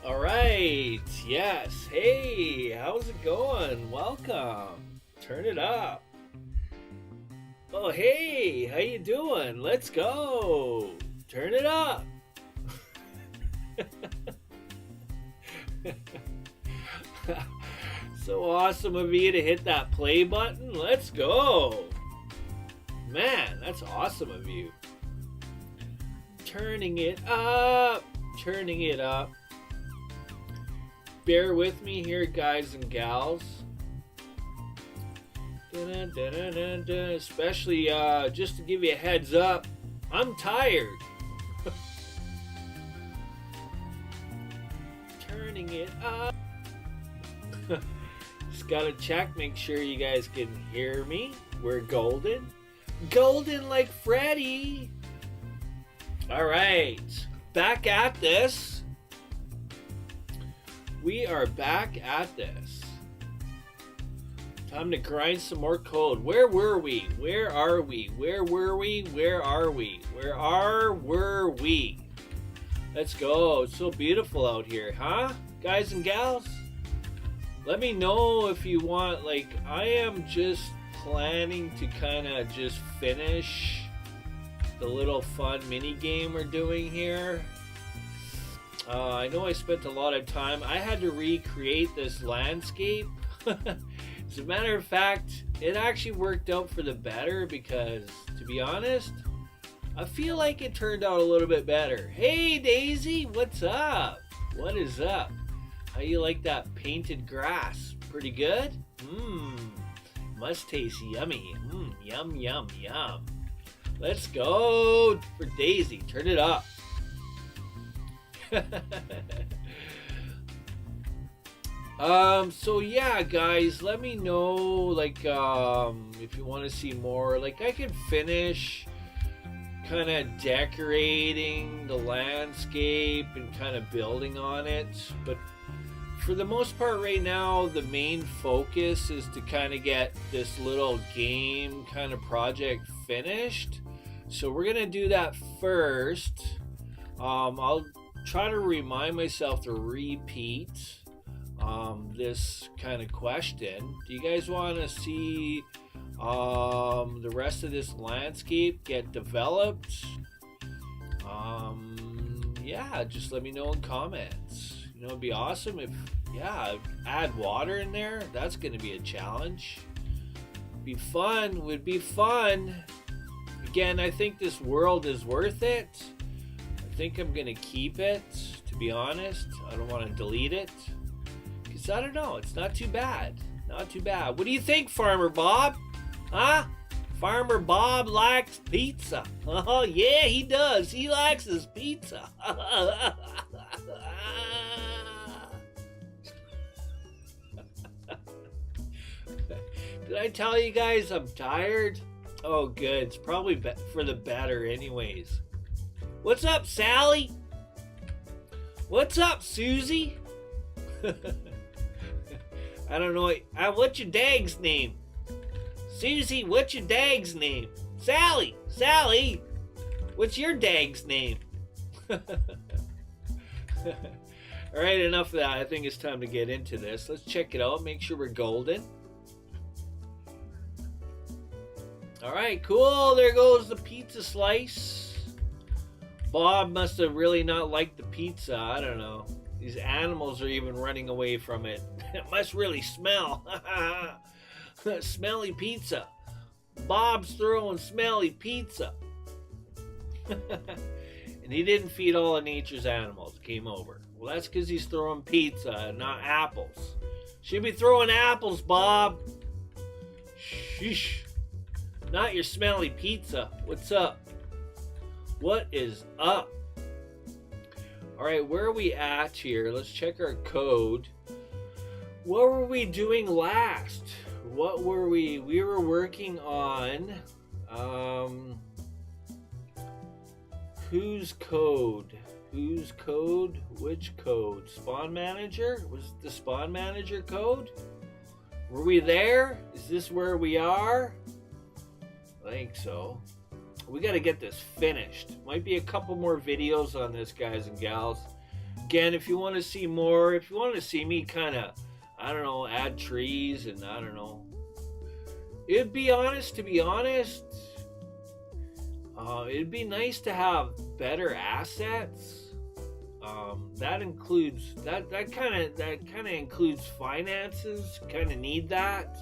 All right. Yes. Hey, how's it going? Welcome. Turn it up. Oh, hey, how you doing? Let's go. Turn it up. So awesome of you to hit that play button. Let's go. Man, that's awesome of you. Turning it up. Turning it up. Bear with me here, guys and gals. Especially just to give you a heads up, I'm tired. Turning it up. Just gotta check, make sure you guys can hear me. We're golden. Golden like Freddy. Alright, back at this. We are back at this. Time to grind some more code. Where were we? Where are we? Where were we? Where are we? Were we? Let's go. It's so beautiful out here, huh? Guys and gals? Let me know if you want, like, I am just planning to kind of just finish the little fun mini game we're doing here. I know I spent a lot of time. I had to recreate this landscape. As a matter of fact, it actually worked out for the better because, to be honest, I feel like it turned out a little bit better. Hey, Daisy, what's up? What is up? How you like that painted grass? Pretty good? Must taste yummy. Yum, yum, yum. Let's go for Daisy. Turn it up. So yeah, guys, let me know, like, if you want to see more. Like, I could finish kind of decorating the landscape and kind of building on it, but for the most part right now, the main focus is to kind of get this little game kind of project finished. So we're gonna do that first. I'll try to remind myself to repeat this kind of question. Do you guys want to see the rest of this landscape get developed? Yeah, just let me know in comments. You know, it'd be awesome if, yeah, add water in there. That's going to be a challenge. Be fun. Would be fun. Again, I think this world is worth it. I think I'm going to keep it, to be honest. I don't want to delete it. Because I don't know. It's not too bad. Not too bad. What do you think, Farmer Bob? Huh? Farmer Bob likes pizza. Oh, yeah, he does. He likes his pizza. Did I tell you guys I'm tired? Oh, good. It's probably for the better anyways. What's up, Sally? What's up, Susie? I don't know. What's your dag's name? Susie, what's your dag's name? Sally! Sally! What's your dag's name? Alright, enough of that. I think it's time to get into this. Let's check it out. Make sure we're golden. Alright, cool. There goes the pizza slice. Bob must have really not liked the pizza. I don't know. These animals are even running away from it. It must really smell. Smelly pizza. Bob's throwing smelly pizza. And he didn't feed all of nature's animals. Came over. Well, that's because he's throwing pizza and not apples. Should be throwing apples, Bob. Sheesh. Not your smelly pizza. What's up? What is up? Alright, where are we at here? Let's check our code. What were we doing last? What were we? We were working on whose code? Whose code? Which code? Spawn Manager? Was it the Spawn Manager code? Were we there? Is this where we are? I think so. We got to get this finished. Might be a couple more videos on this, guys and gals. Again, if you want to see more, if you want to see me kind of, I don't know, add trees and I don't know. It'd be honest, to be honest, it'd be nice to have better assets. That includes that kind of includes finances. Kind of need that.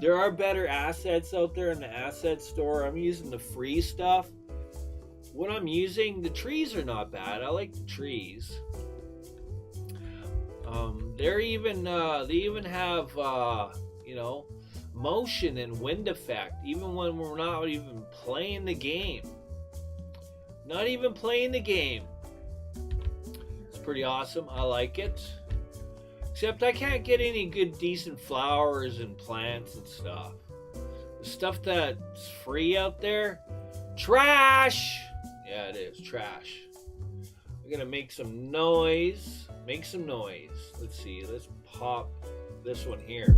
There are better assets out there in the asset store. I'm using the free stuff. What I'm using, the trees are not bad. I like the trees. They even have motion and wind effect, even when we're not even playing the game. Not even playing the game. It's pretty awesome. I like it. Except I can't get any good, decent flowers and plants and stuff. The stuff that's free out there, trash. Yeah, it is trash. We're gonna make some noise. Make some noise. Let's see. Let's pop this one here.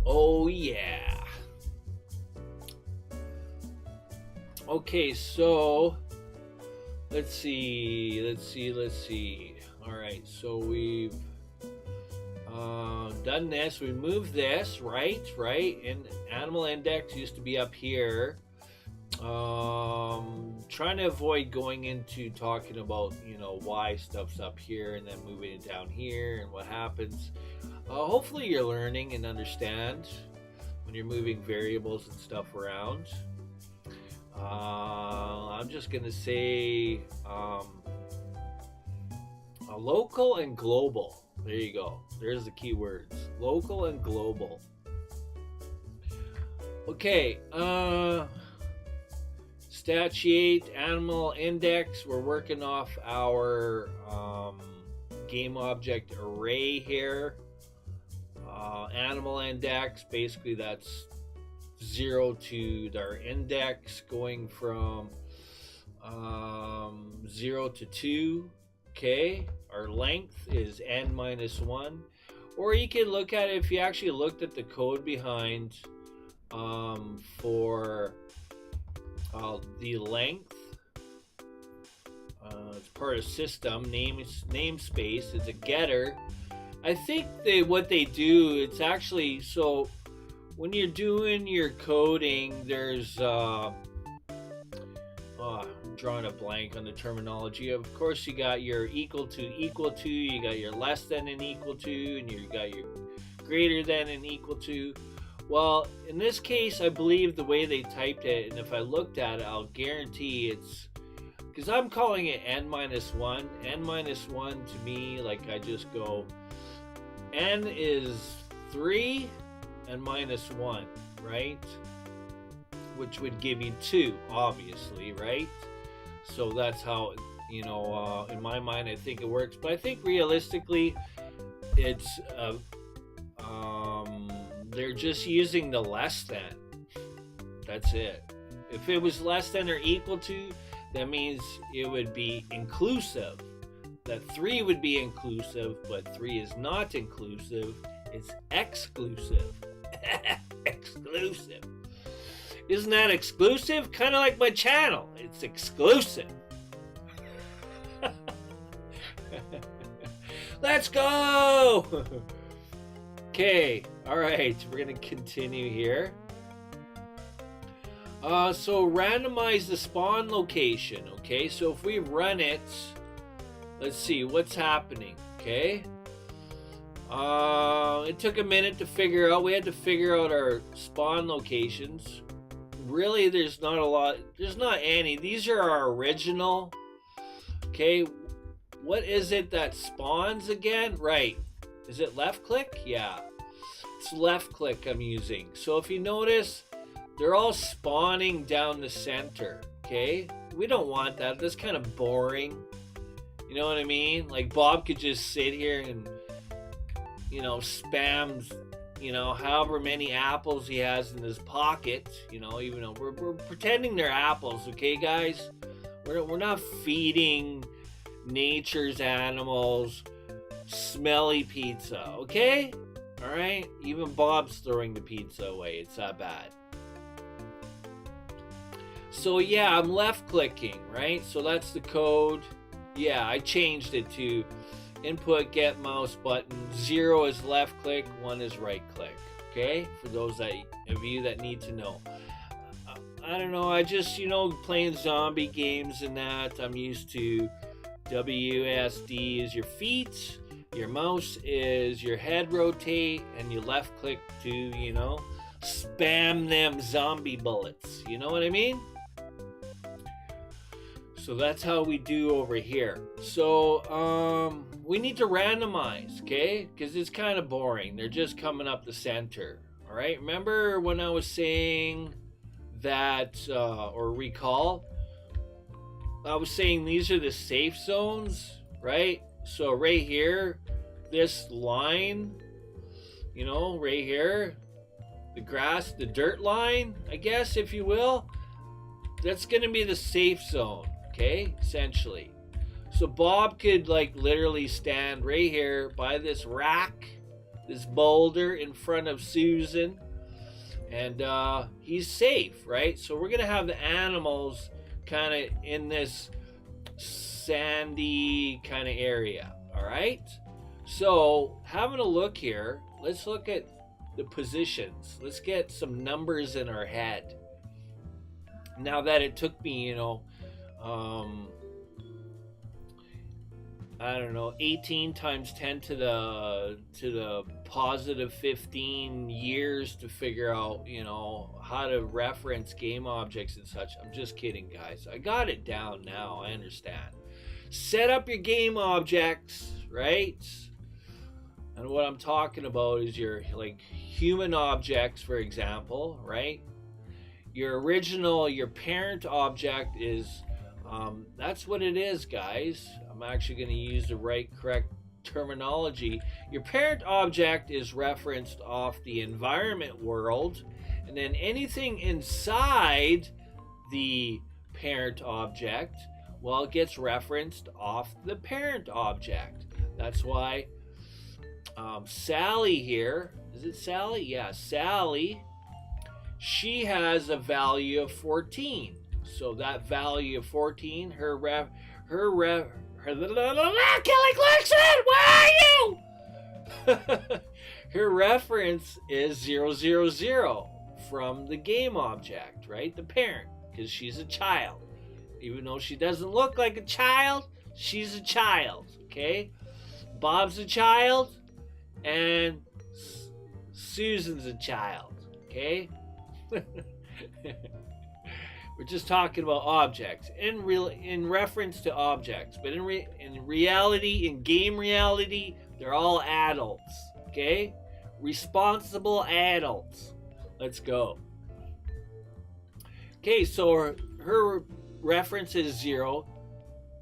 Oh yeah. Okay, so let's see. All right, so we've done this. We moved this, right? And animal index used to be up here. Trying to avoid going into talking about, why stuff's up here and then moving it down here and what happens. Hopefully you're learning and understand when you're moving variables and stuff around. I'm just gonna say local and global. There you go. There's the key words. Local and global. Okay. Statiate animal index. We're working off our game object array here. Animal index, basically that's 0 to our index, going from 0 to 2. Okay, our length is n-1. Or you can look at it, if you actually looked at the code behind for the length, it's part of system namespace. It's a getter. I think what they do, it's actually, so when you're doing your coding, there's I'm drawing a blank on the terminology. Of course, you got your equal to, you got your less than and equal to, and you got your greater than and equal to. Well, in this case, I believe the way they typed it, and if I looked at it, I'll guarantee it's, because I'm calling it n-1. N-1 to me, like I just go, n is 3 and minus 1, right? Which would give you 2, obviously, right? So that's how, in my mind, I think it works. But I think realistically, it's, they're just using the less than. That's it. If it was less than or equal to, that means it would be inclusive. That 3 would be inclusive, but 3 is not inclusive. It's exclusive. Exclusive. Isn't that exclusive? Kind of like my channel. It's exclusive. Let's go! Okay, alright, we're going to continue here. So randomize the spawn location, okay? So if we run it, let's see what's happening, okay? It took a minute to figure out. We had to figure out our spawn locations. Really, there's not a lot. There's not any. These are our original. Okay, what is it that spawns again? Right. Is it left click? Yeah. It's left click I'm using. So if you notice, they're all spawning down the center. Okay? We don't want that. That's kind of boring. You know what I mean? Like Bob could just sit here and, spams, however many apples he has in his pocket, even though we're pretending they're apples, okay, guys? We're not feeding nature's animals smelly pizza, okay? All right? Even Bob's throwing the pizza away. It's that bad. So yeah, I'm left clicking, right? So that's the code. Yeah, I changed it to input get mouse button. 0 is left click, 1 is right click. Okay, for those of you that need to know. I don't know, I just, playing zombie games and that, I'm used to WSD is your feet, your mouse is your head rotate, and you left click to, spam them zombie bullets. You know what I mean? So that's how we do over here. So we need to randomize, okay? Because it's kind of boring. They're just coming up the center. All right. Remember when I was saying that, or recall, I was saying these are the safe zones, right? So right here, this line, right here, the grass, the dirt line, I guess, if you will, that's going to be the safe zone. Okay, essentially. So Bob could literally stand right here by this rack, this boulder in front of Susan, and he's safe, right? So we're gonna have the animals kind of in this sandy kind of area. All right. So having a look here, let's look at the positions. Let's get some numbers in our head. Now that it took me, I don't know, 18 times 10 to the positive 15 years to figure out, how to reference game objects and such. I'm just kidding, guys. I got it down now. I understand. Set up your game objects, right? And what I'm talking about is your human objects, for example, right? Your parent object is that's what it is, guys. I'm actually going to use the correct terminology. Your parent object is referenced off the environment world, and then anything inside the parent object, well, it gets referenced off the parent object. That's why Sally here, is it Sally? Yeah, Sally, she has a value of 14. So that value of 14, her Kelly Clarkson, where are you? Her reference is 000 from the game object, right? The parent, because she's a child. Even though she doesn't look like a child, she's a child, okay? Bob's a child, and Susan's a child, okay? We're just talking about objects in reference to objects, but in reality, in game reality, they're all adults. Okay, responsible adults. Let's go. Okay, so her reference is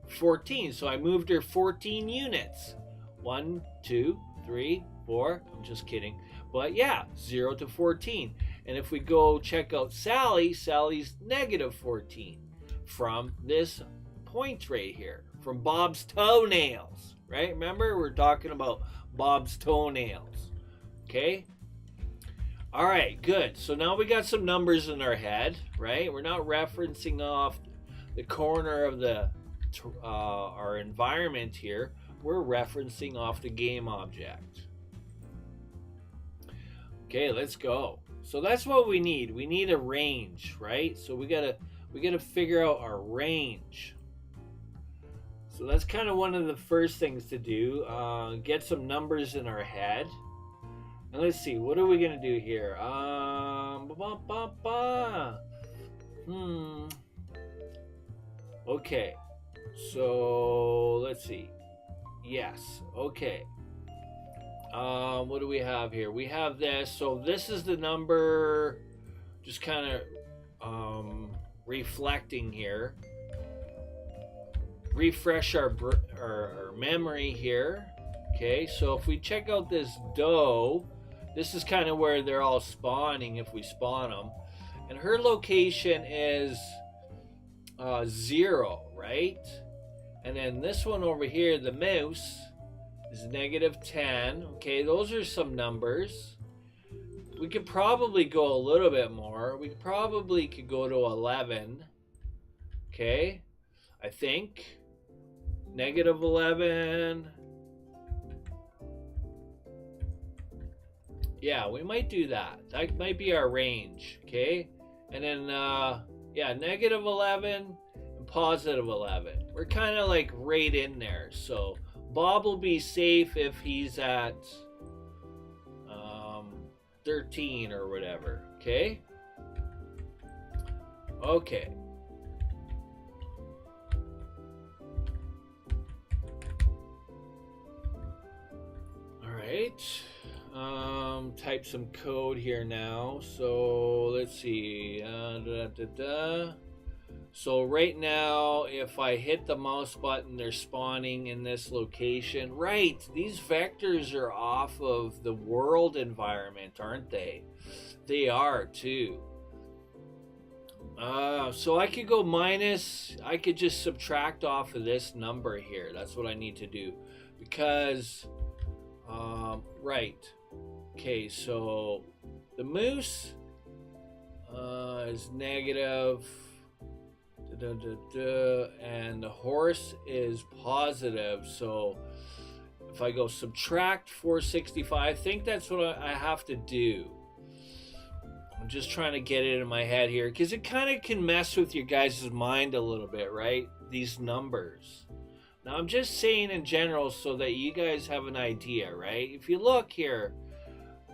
14. So I moved her 14 units. 1, 2, 3, 4. I'm just kidding, but yeah, 0 to 14. And if we go check out Sally, Sally's negative 14 from this point right here, from Bob's toenails, right? Remember, we're talking about Bob's toenails, okay? All right, good. So now we got some numbers in our head, right? We're not referencing off the corner of our environment here. We're referencing off the game object. Okay, let's go. So that's what we need. We need a range, right? So we gotta figure out our range. So that's kind of one of the first things to do. Get some numbers in our head. And let's see, what are we gonna do here? Okay. So let's see. Yes. Okay. What do we have here? We have this. So this is the number, just kind of reflecting here. Refresh our memory here. Okay, so if we check out this doe, this is kind of where they're all spawning if we spawn them. And her location is 0, right? And then this one over here, the mouse, is negative 10. Okay, those are some numbers. We could probably go a little bit more. We probably could go to 11. Okay, I think -11. Yeah, we might do that. That might be our range. Okay, and then yeah, -11 and +11. We're kind of like right in there. So Bob will be safe if he's at 13 or whatever. Okay. Okay. All right. Type some code here now. So let's see. So right now, if I hit the mouse button, they're spawning in this location. Right, these vectors are off of the world environment, aren't they? They are too. So I could go minus, I could just subtract off of this number here. That's what I need to do. Because, right. Okay, so the moose is negative. And the horse is positive. So if I go subtract 465, I think that's what I have to do. I'm just trying to get it in my head here because it kind of can mess with your guys' mind a little bit, right? These numbers. Now I'm just saying in general so that you guys have an idea, right? If you look here,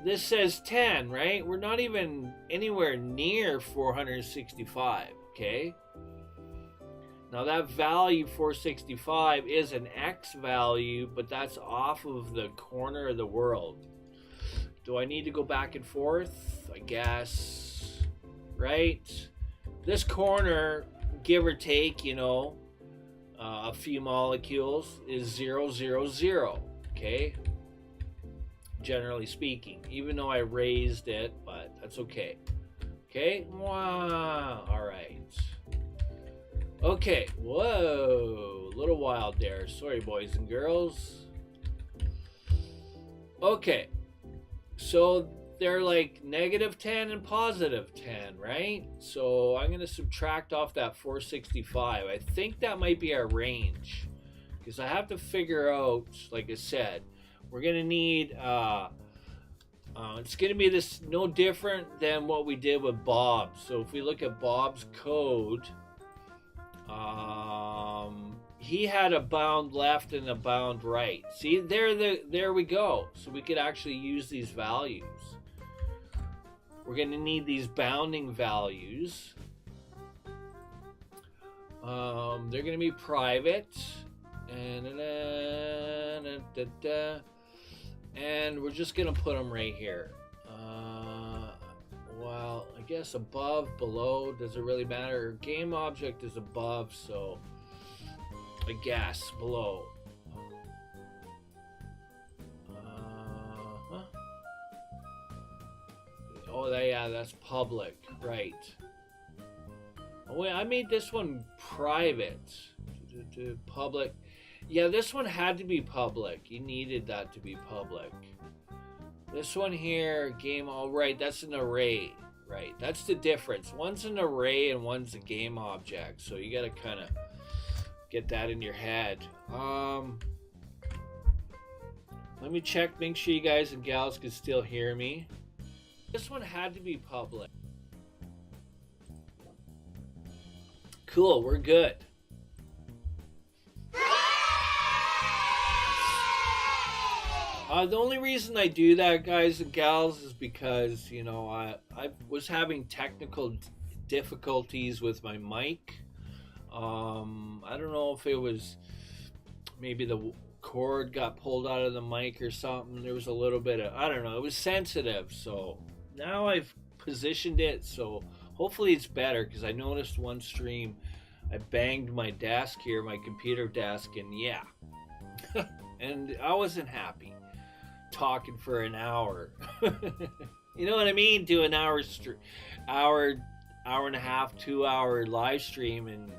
this says 10, right? We're not even anywhere near 465, okay? Now that value 465 is an X value, but that's off of the corner of the world. Do I need to go back and forth? I guess, right? This corner, give or take, you know, a few molecules is 0, 0, 0, okay? Generally speaking, even though I raised it, but that's okay. Okay, wow, all right. Okay, whoa, a little wild there. Sorry, boys and girls. Okay, so they're like -10 and +10, right? So I'm going to subtract off that 465. I think that might be our range because I have to figure out, like I said, we're going to need, it's going to be this no different than what we did with Bob. So if we look at Bob's code, he had a bound left and a bound right. See, there we go. So we could actually use these values. We're going to need these bounding values. They're going to be private. And we're just going to put them right here. Well, I guess above, below, does it really matter? Game object is above, so I guess below. Oh, yeah, that's public, right. Oh, wait, I made this one private. Public. Yeah, this one had to be public. You needed that to be public. This one here, game, all right, that's an array, right? That's the difference. One's an array and one's a game object. So you got to kind of get that in your head. Let me check, make sure you guys and gals can still hear me. This one had to be public. Cool, we're good. The only reason I do that, guys and gals, is because, you know, I was having technical difficulties with my mic. I don't know if it was maybe the cord got pulled out of the mic or something. There was a little bit of, I don't know, it was sensitive. So now I've positioned it, so hopefully it's better, because I noticed one stream I banged my desk here, my computer desk, and yeah. And I wasn't happy talking for an hour. You know what I mean? Do an hour and a half, 2 hour live stream and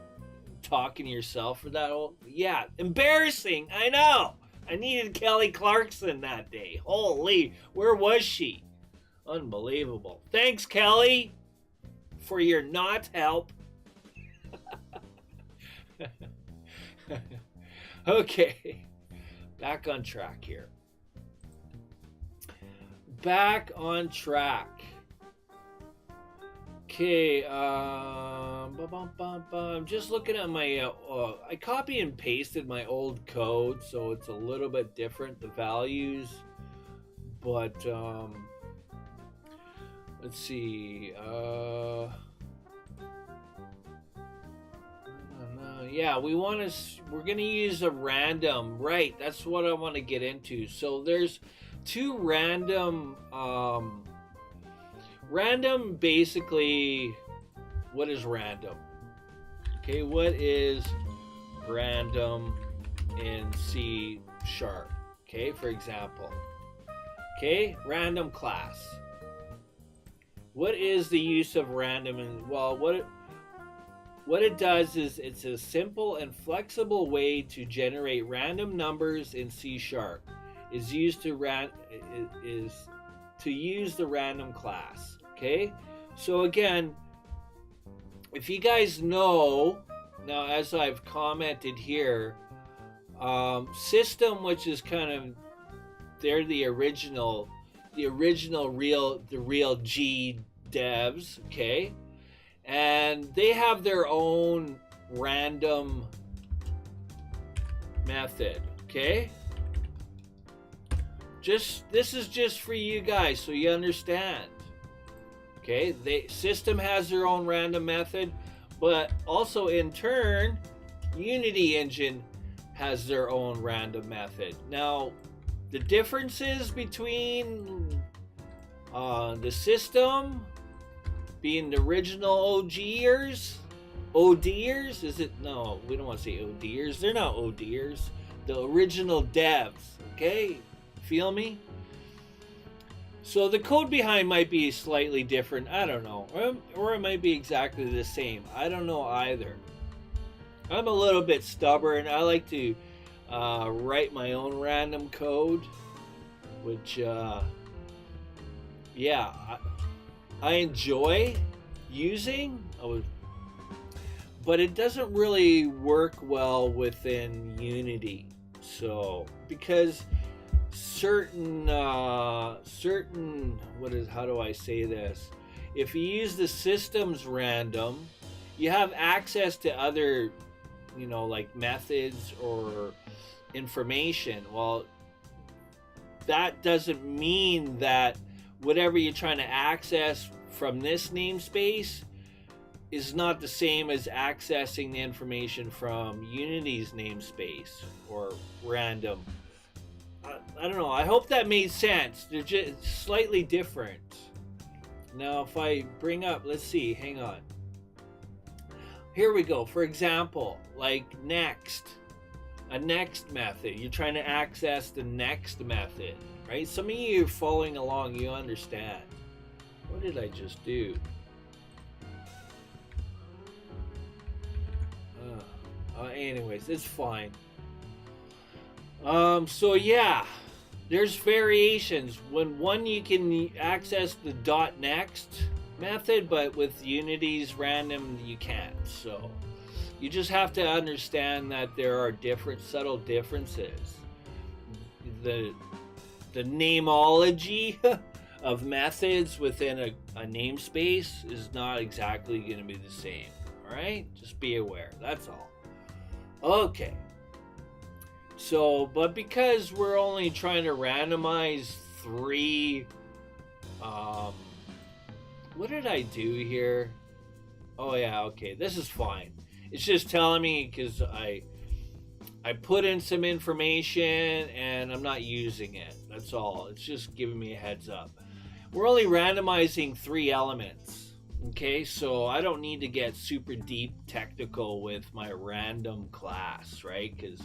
talking to yourself for that whole, yeah, embarrassing. I know. I needed Kelly Clarkson that day. Holy, where was she? Unbelievable. Thanks, Kelly, for your not help. Okay, back on track here. Back on track. Okay, I'm just looking at my, I copy and pasted my old code, so it's a little bit different, the values, but, let's see, yeah, we're gonna use a random, right, that's what I want to get into. So there's two random, random, basically, what is random? Okay, what is random in C#? Okay, for example. Okay, random class. What is the use of random? And well, what it does is it's a simple and flexible way to generate random numbers in C#. Is used to use the random class. Okay, so again, if you guys know, now as I've commented here, system, which is kind of, they're the real G devs, okay, and they have their own random method, okay. This is just for you guys so you understand. Okay, system has their own random method, but also in turn, Unity engine has their own random method. Now, the differences between the system being the original ODers, is it? No, we don't want to say ODers. They're not ODers. The original devs, okay? Feel me? So the code behind might be slightly different. I don't know. Or it might be exactly the same. I don't know either. I'm a little bit stubborn. I like to write my own random code, which, yeah, I enjoy using, but it doesn't really work well within Unity. So, because certain how do I say this? If you use the system's random, you have access to other, like methods or information. Well, that doesn't mean that whatever you're trying to access from this namespace is not the same as accessing the information from Unity's namespace or random. I don't know. I hope that made sense. They're just slightly different. Now, if I bring up, let's see, hang on. Here we go. For example, like next, a next method. You're trying to access the next method, right? Some of you are following along. You understand. What did I just do? Anyways, it's fine. So yeah, there's variations. When one you can access the .next method, but with Unity's random you can't. So you just have to understand that there are different subtle differences. The nameology of methods within a namespace is not exactly going to be the same. All right, just be aware. That's all. Okay. So, but because we're only trying to randomize 3, what did I do here? Oh yeah, okay, this is fine. It's just telling me because I put in some information and I'm not using it. That's all. It's just giving me a heads up. We're only randomizing 3 elements. Okay, so I don't need to get super deep technical with my random class, right? Because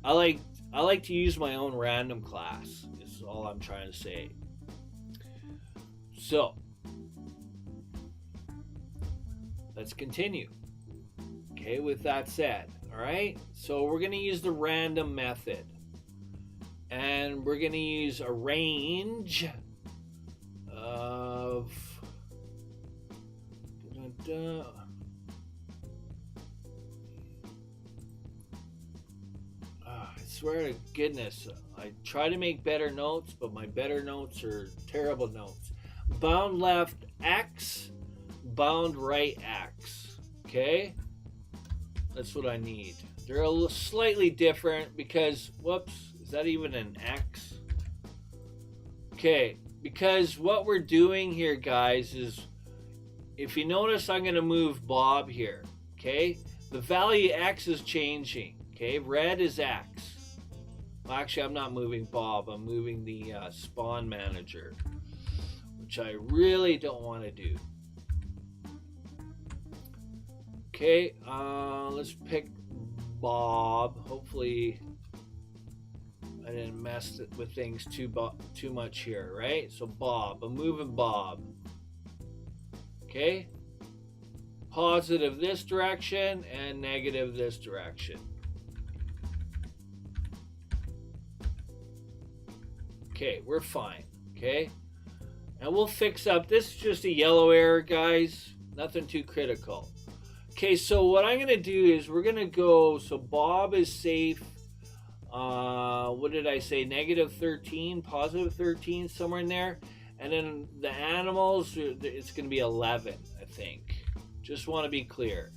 I like to use my own random class. Is all I'm trying to say. So let's continue. Okay, with that said, all right. So we're gonna use the random method, and we're gonna use a range of. swear to goodness, I try to make better notes, but my better notes are terrible notes. Bound left X, bound right X. Okay? That's what I need. They're a little slightly different because, whoops, is that even an X? Okay, because what we're doing here, guys, is if you notice, I'm going to move Bob here. Okay? The value X is changing. Okay? Red is X. Well, actually, I'm not moving Bob. I'm moving the spawn manager, which I really don't want to do. Okay, let's pick Bob. Hopefully I didn't mess with things too much here, right? So Bob, I'm moving Bob. Okay, positive this direction and negative this direction. Okay, we're fine. Okay, and we'll fix up. This is just a yellow error, guys. Nothing too critical. Okay, so what I'm going to do is we're going to go, so Bob is safe, what did I say, negative 13, positive 13, somewhere in there. And then the animals, it's going to be 11, I think. Just want to be clear.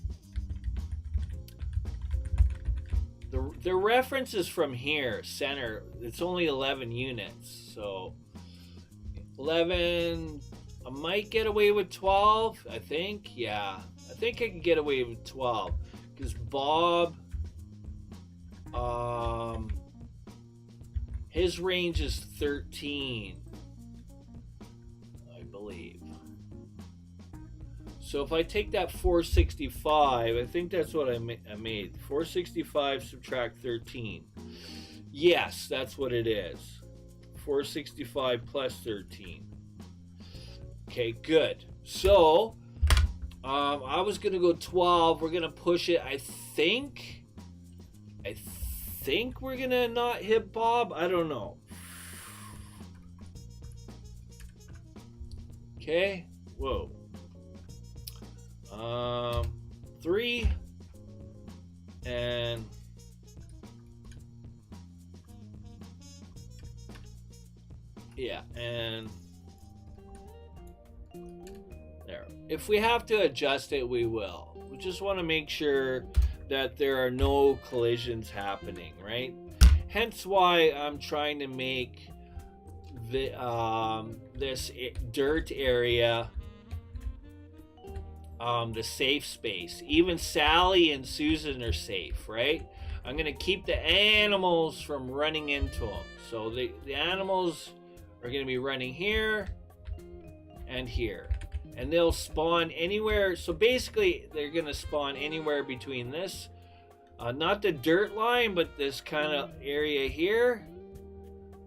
The reference is from here, center. It's only 11 units, so 11, I might get away with 12, I think, yeah. I think I can get away with 12 because Bob, his range is 13, I believe. So if I take that 465, I think that's what I made. 465 subtract 13. Yes, that's what it is. 465 plus 13. Okay, good. So I was gonna go 12. We're gonna push it. I think we're gonna not hit Bob. I don't know. Okay. Whoa. 3 and yeah, and there. If we have to adjust it, we will. We just want to make sure that there are no collisions happening, right? Hence why I'm trying to make the this dirt area the safe space. Even Sally and Susan are safe, right? I'm gonna keep the animals from running into them. So the animals are gonna be running here and here, and they'll spawn anywhere. So basically they're gonna spawn anywhere between this, not the dirt line, but this kind of area here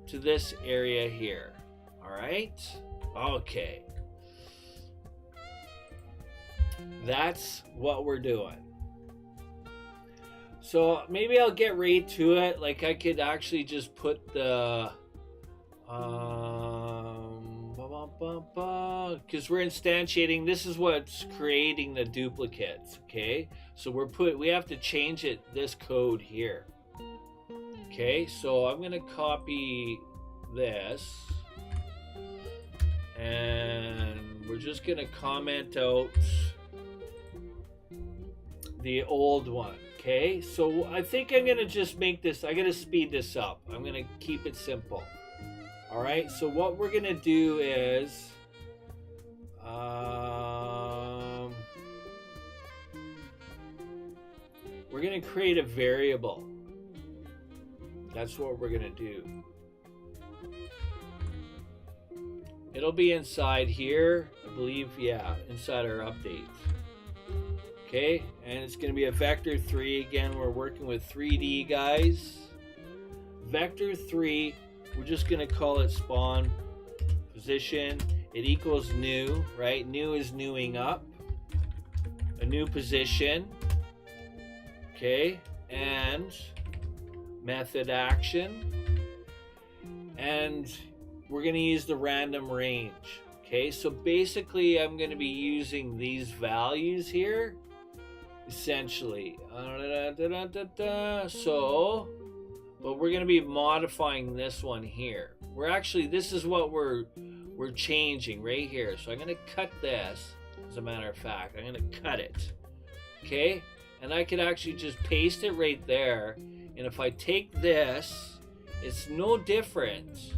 to this area here. All right, okay, that's what we're doing. So maybe I'll get right to it. Like I could actually just put the because we're instantiating. This is what's creating the duplicates. Okay, so we have to change it, this code here. Okay, so I'm gonna copy this and we're just gonna comment out the old one. Okay, so I think I'm gonna just make this, I gotta speed this up. I'm gonna keep it simple. All right, so what we're gonna do is we're gonna create a variable. That's what we're gonna do. It'll be inside here, I believe, yeah, inside our updates. Okay, and it's going to be a vector 3. Again, we're working with 3D, guys. Vector 3, we're just going to call it spawn position. It equals new, right? New is newing up. A new position. Okay, and method action. And we're going to use the random range. Okay, so basically I'm going to be using these values here. Essentially, so but we're going to be modifying this one here. We're actually, this is what we're changing right here. So I'm going to cut this. As a matter of fact, I'm going to cut it. Okay, and I could actually just paste it right there. And if I take this, it's no different,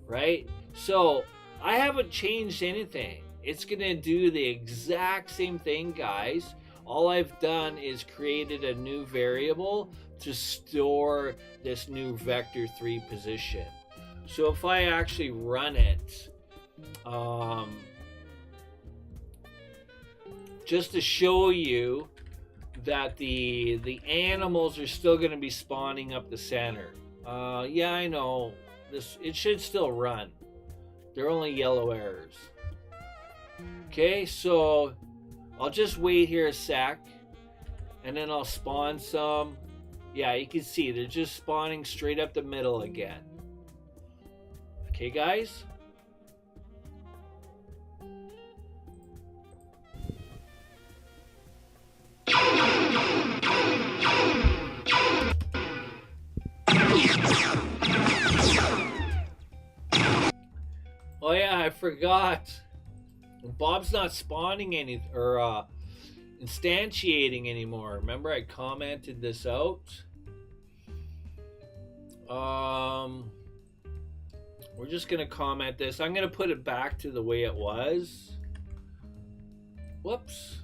right? So I haven't changed anything. It's going to do the exact same thing, guys. All I've done is created a new variable to store this new vector 3 position. So if I actually run it, just to show you that the animals are still going to be spawning up the center. Yeah, I know. It should still run. They're only yellow errors. Okay, so I'll just wait here a sec, and then I'll spawn some. Yeah, you can see they're just spawning straight up the middle again. Okay, guys? Oh yeah, I forgot. Bob's not spawning any or instantiating anymore. Remember I commented this out? We're just gonna comment this. I'm gonna put it back to the way it was. Whoops.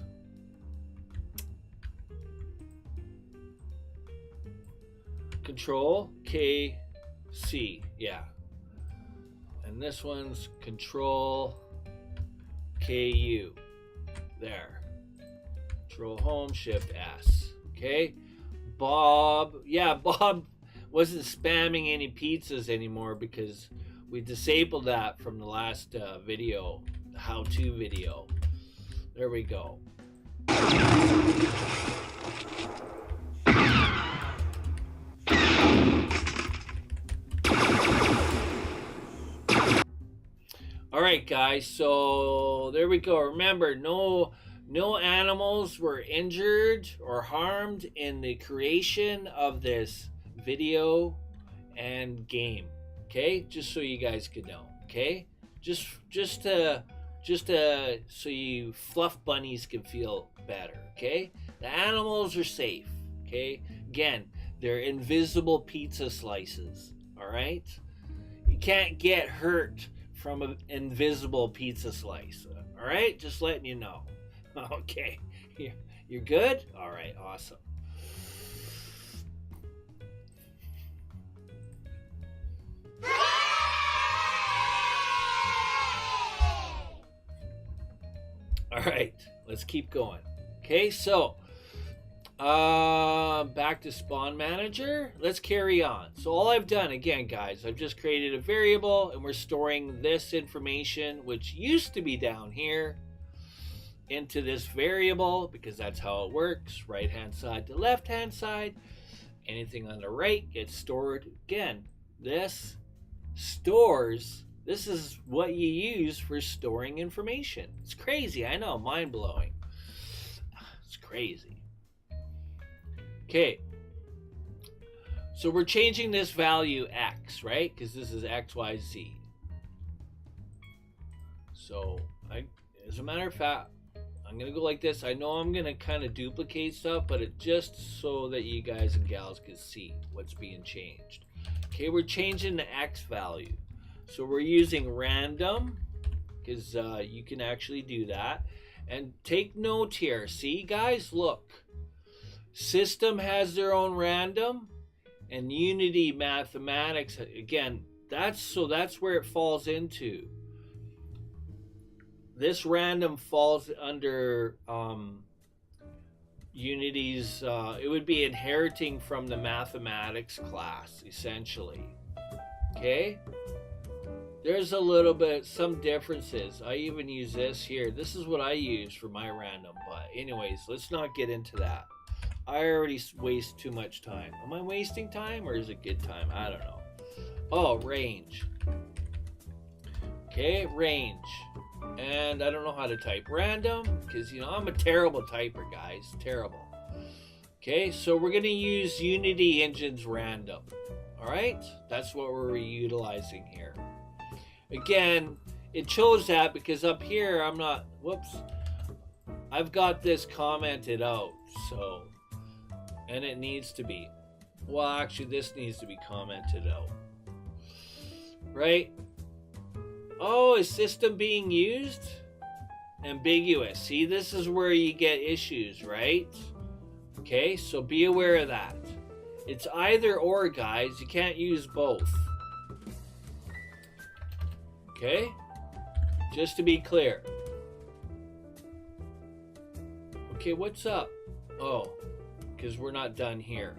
Control K C, yeah. And this one's Control KU. There. Control Home, Shift S. Okay. Bob. Yeah, Bob wasn't spamming any pizzas anymore because we disabled that from the last video, the how-to video. There we go. All right, guys, so there we go. Remember, no animals were injured or harmed in the creation of this video and game. Okay, just so you guys could know. Okay, just so you fluff bunnies can feel better. Okay, the animals are safe. Okay, again, they're invisible pizza slices. All right, you can't get hurt from an invisible pizza slice. All right, just letting you know. Okay, you're good. All right, awesome. All right, let's keep going. Okay, so back to Spawn Manager. Let's carry on. So all I've done, again, guys, I've just created a variable and we're storing this information, which used to be down here, into this variable because that's how it works. Right hand side to left hand side. Anything on the right gets stored. Again, this stores. This is what you use for storing information. It's crazy, I know, mind-blowing. It's crazy. Okay, so we're changing this value X, right? Because this is X, Y, Z. So, as a matter of fact, I'm going to go like this. I know I'm going to kind of duplicate stuff, but it just so that you guys and gals can see what's being changed. Okay, we're changing the X value. So we're using random, because you can actually do that. And take note here. See, guys, look. System has their own random, and Unity mathematics, again, that's where it falls into. This random falls under Unity's, it would be inheriting from the mathematics class, essentially. Okay? There's a little bit, some differences. I even use this here. This is what I use for my random, but anyways, let's not get into that. I already waste too much time. Am I wasting time or is it good time? I don't know. Oh, range. Okay, range. And I don't know how to type random because, you know, I'm a terrible typer, guys. Terrible. Okay, so we're going to use Unity Engine's random. All right, that's what we're utilizing here. Again, it chose that because up here I'm not, whoops, I've got this commented out, so, and it needs to be. Well, actually, this needs to be commented out. Right? Oh, is system being used? Ambiguous. See, this is where you get issues, right? Okay, so be aware of that. It's either or, guys. You can't use both. Okay? Just to be clear. Okay, what's up? Oh, because we're not done here.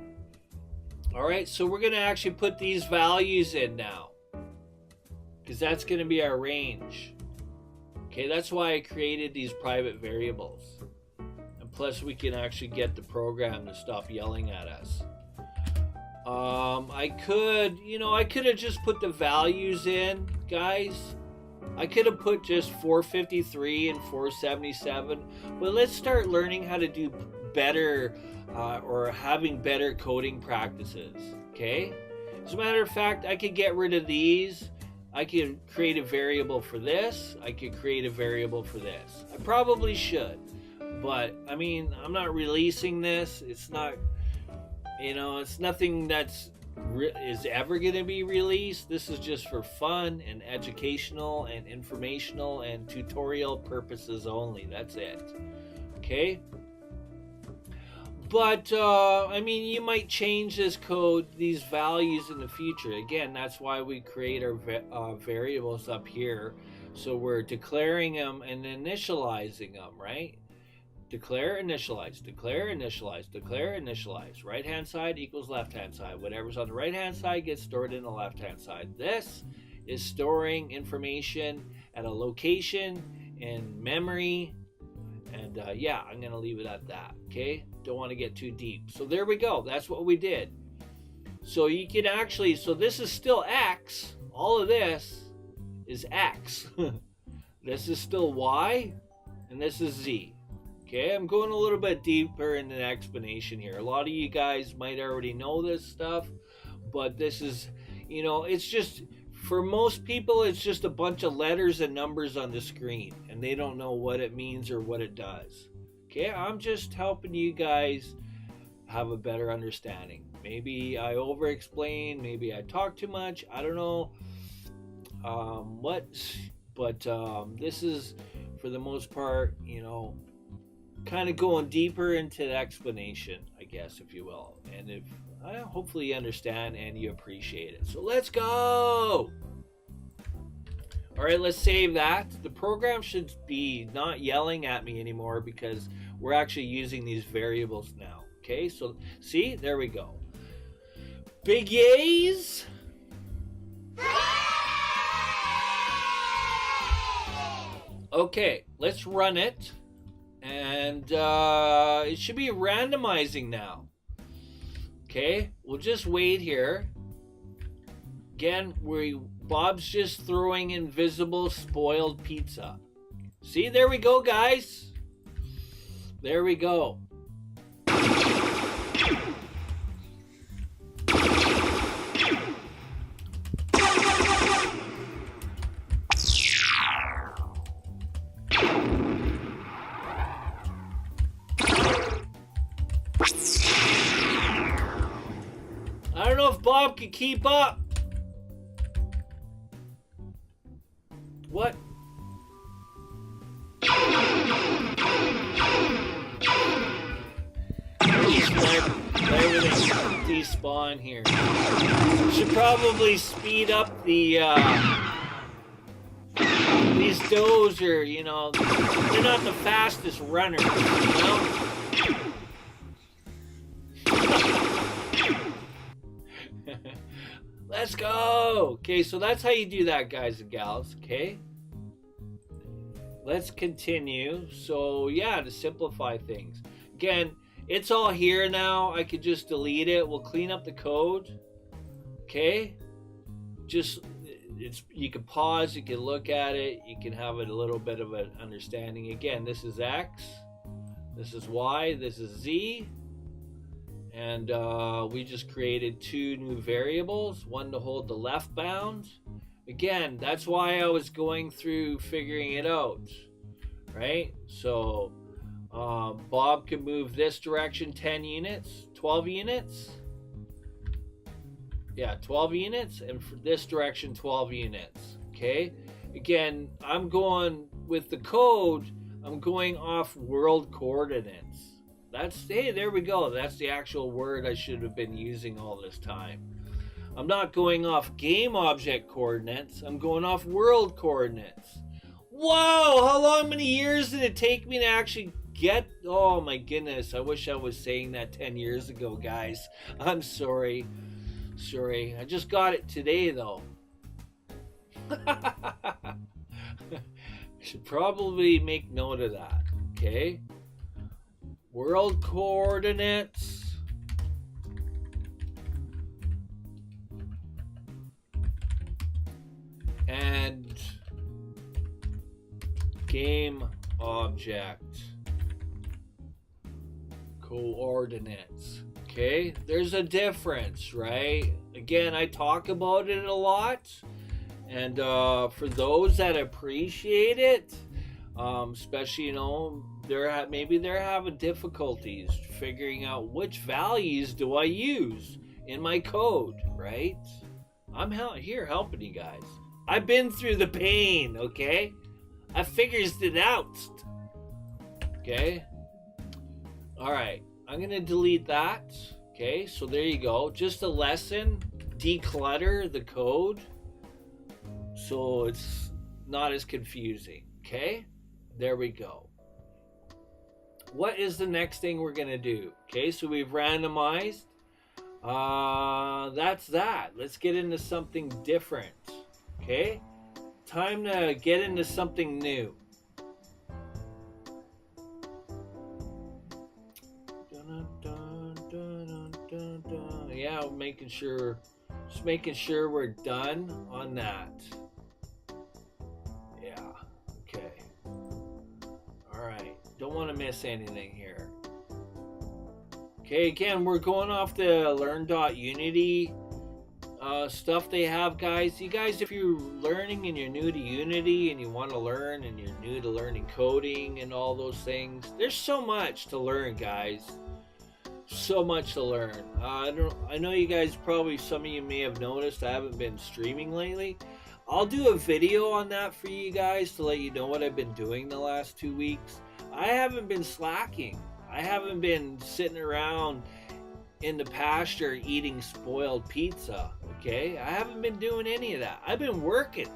All right, so we're going to actually put these values in now, because that's going to be our range. Okay, that's why I created these private variables. And plus, we can actually get the program to stop yelling at us. I could have just put the values in, guys. I could have put just 453 and 477, but let's start learning how to do better or having better coding practices, okay? As a matter of fact, I could get rid of these. I could create a variable for this. I could create a variable for this. I probably should, but I mean, I'm not releasing this. It's not, it's nothing that's is ever going to be released. This is just for fun and educational and informational and tutorial purposes only. That's it. Okay? But, I mean, you might change this code, these values in the future. Again, that's why we create our variables up here. So we're declaring them and initializing them, right? Declare, initialize, declare, initialize, declare, initialize. Right-hand side equals left-hand side. Whatever's on the right-hand side gets stored in the left-hand side. This is storing information at a location in memory. And yeah, I'm going to leave it at that, okay? Don't want to get too deep. So there we go. That's what we did. So you can actually, so this is still X. All of this is X. This is still Y, and this is Z. Okay, I'm going a little bit deeper in the explanation here. A lot of you guys might already know this stuff, but this is, it's just, for most people, it's just a bunch of letters and numbers on the screen, and they don't know what it means or what it does. Okay, I'm just helping you guys have a better understanding. Maybe I over-explain, maybe I talk too much, I don't know but this is, for the most part, kind of going deeper into the explanation, I guess, if you will. And if hopefully you understand and you appreciate it. So let's go. All right, let's save that. The program should be not yelling at me anymore because we're actually using these variables now. Okay, so see, there we go. Big yays. Okay, let's run it. And it should be randomizing now. Okay, we'll just wait here. Again, Bob's just throwing invisible spoiled pizza. See, there we go, guys. There we go. I don't know if Bob can keep up. What? Everything despawn here. Should probably speed up the these dozer, they're not the fastest runners, Let's go. Okay, so that's how you do that, guys and gals. Okay, let's continue. So yeah, to simplify things, again, it's all here now. I could just delete it. We'll clean up the code. Okay, you can pause, you can look at it, you can have a little bit of an understanding. Again, this is X, this is Y, this is Z, And we just created 2 new variables, one to hold the left bound. Again, that's why I was going through figuring it out, right? So Bob can move this direction 10 units, 12 units. Yeah, 12 units, and for this direction 12 units. Okay, again, I'm going with the code, I'm going off world coordinates. That's, hey, there we go. That's the actual word I should have been using all this time. I'm not going off game object coordinates, I'm going off world coordinates. Whoa, how long, many years did it take me to actually get, oh my goodness, I wish I was saying that 10 years ago, guys. I'm sorry. I just got it today though. I should probably make note of that. Okay, world coordinates, and game object coordinates. Okay, there's a difference, right? Again, I talk about it a lot, and for those that appreciate it, especially, you know, maybe they're having difficulties figuring out which values do I use in my code, right? I'm here helping you guys. I've been through the pain, okay? I figures it out. Okay? Alright, I'm gonna delete that. Okay, so there you go. Just a lesson. Declutter the code so it's not as confusing. Okay? There we go. What is the next thing we're gonna do? Okay, so we've randomized. That's that. Let's get into something different. Okay? Time to get into something new. Yeah, just making sure we're done on that. Yeah, okay. Alright, don't want to miss anything here. Okay, again, we're going off the learn.unity stuff they have, guys. You guys, if you're learning and you're new to Unity and you want to learn and you're new to learning coding and all those things, there's so much to learn, guys. So much to learn. I know you guys, probably some of you may have noticed I haven't been streaming lately. I'll do a video on that for you guys to let you know what I've been doing the last 2 weeks. I haven't been slacking. I haven't been sitting around in the pasture eating spoiled pizza. Okay, I haven't been doing any of that. I've been working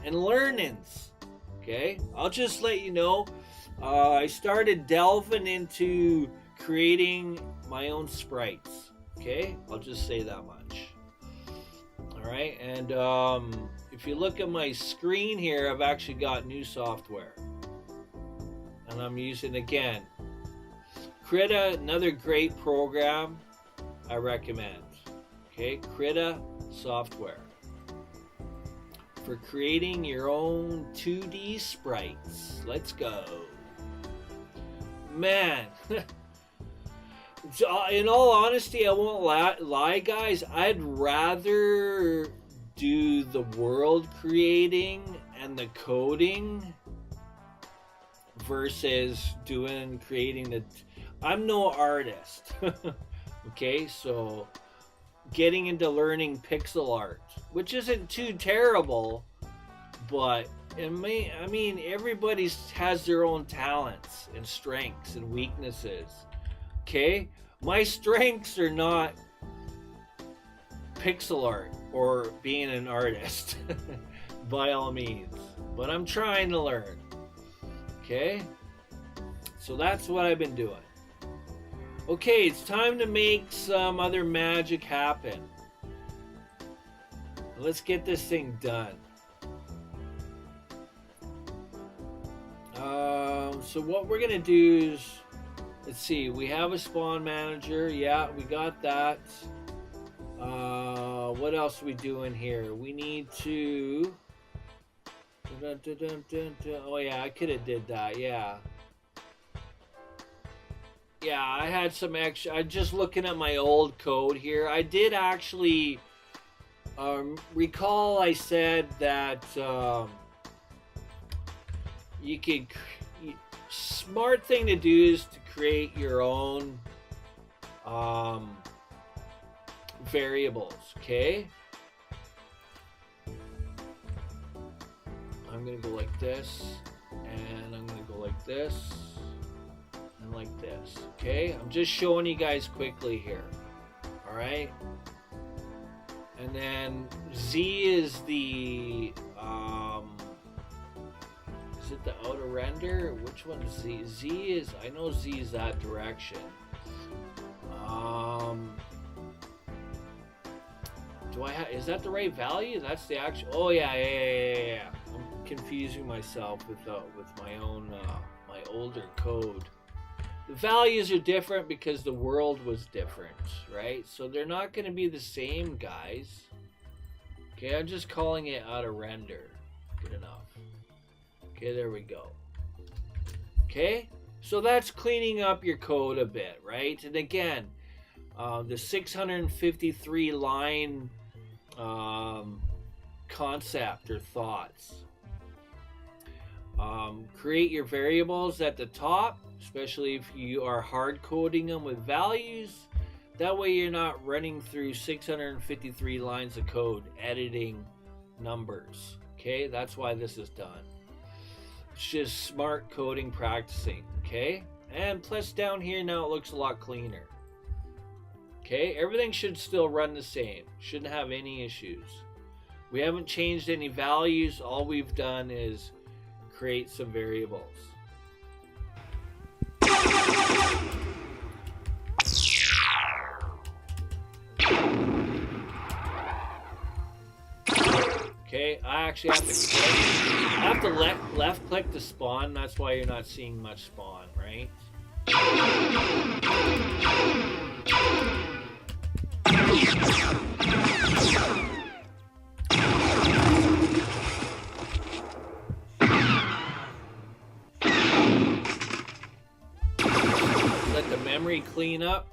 and learnings. Okay, I'll just let you know. I started delving into creating my own sprites. Okay, I'll just say that much. Alright, and if you look at my screen here, I've actually got new software, and I'm using, again, Krita, another great program I recommend. Okay, Krita software for creating your own 2D sprites. Let's go. Man, in all honesty, I won't lie, guys. I'd rather do the world creating and the coding versus creating the... I'm no artist. Okay, so getting into learning pixel art, which isn't too terrible, but I mean, everybody has their own talents and strengths and weaknesses. Okay, my strengths are not pixel art or being an artist by all means, but I'm trying to learn. Okay, so that's what I've been doing. Okay, it's time to make some other magic happen. Let's get this thing done. So what we're gonna do is, let's see, we have a spawn manager. Yeah, we got that. What else are we doing here? We need to... Oh yeah, I could have did that, yeah. yeah, I had some extra. I'm just looking at my old code here. I did actually recall I said that you could. Smart thing to do is to create your own variables. Okay. I'm gonna go like this, and I'm gonna go like this, and like this. Okay, I'm just showing you guys quickly here. All right, and then Z is the is it the outer render? Which one is Z? Z is, I know Z is that direction. Do I have? Is that the right value? That's the actual. Oh yeah. I'm confusing myself with my own my older code. The values are different because the world was different, right? So they're not going to be the same, guys. Okay, I'm just calling it out of render. Good enough. Okay, there we go. Okay, so that's cleaning up your code a bit, right? And again, the 653 line concept or thoughts. Create your variables at the top, especially if you are hard coding them with values. That way you're not running through 653 lines of code editing numbers. Okay, that's why this is done. It's just smart coding practicing. Okay, and plus down here now it looks a lot cleaner. Okay, everything should still run the same. Shouldn't have any issues. We haven't changed any values. All we've done is create some variables. Okay, I actually have to click. I have to left click to spawn. That's why you're not seeing much spawn, right? Let the memory clean up.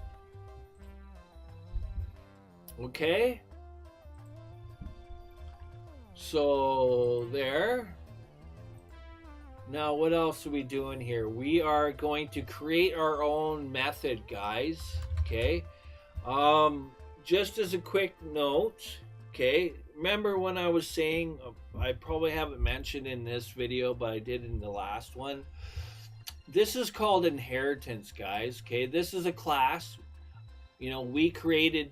Okay. So there. Now what else are we doing here? We are going to create our own method, guys. Okay. Just as a quick note, okay, remember when I was saying, I probably haven't mentioned in this video, but I did in the last one. This is called inheritance, guys. Okay, this is a class. You know, we created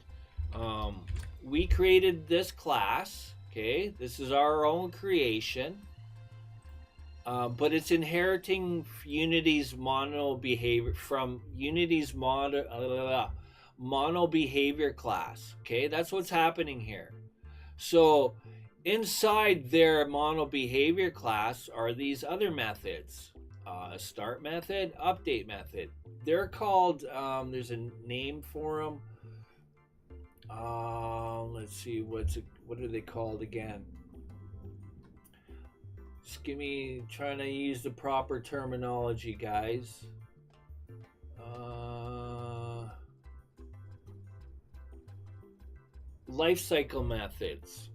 this class. Okay, this is our own creation, but it's inheriting Unity's mono behavior from Unity's mono behavior class. Okay, that's what's happening here. So inside their mono behavior class are these other methods, start method, update method. They're called, there's a name for them. Let's see, what are they called again? Just give me, trying to use the proper terminology, guys. Life cycle methods.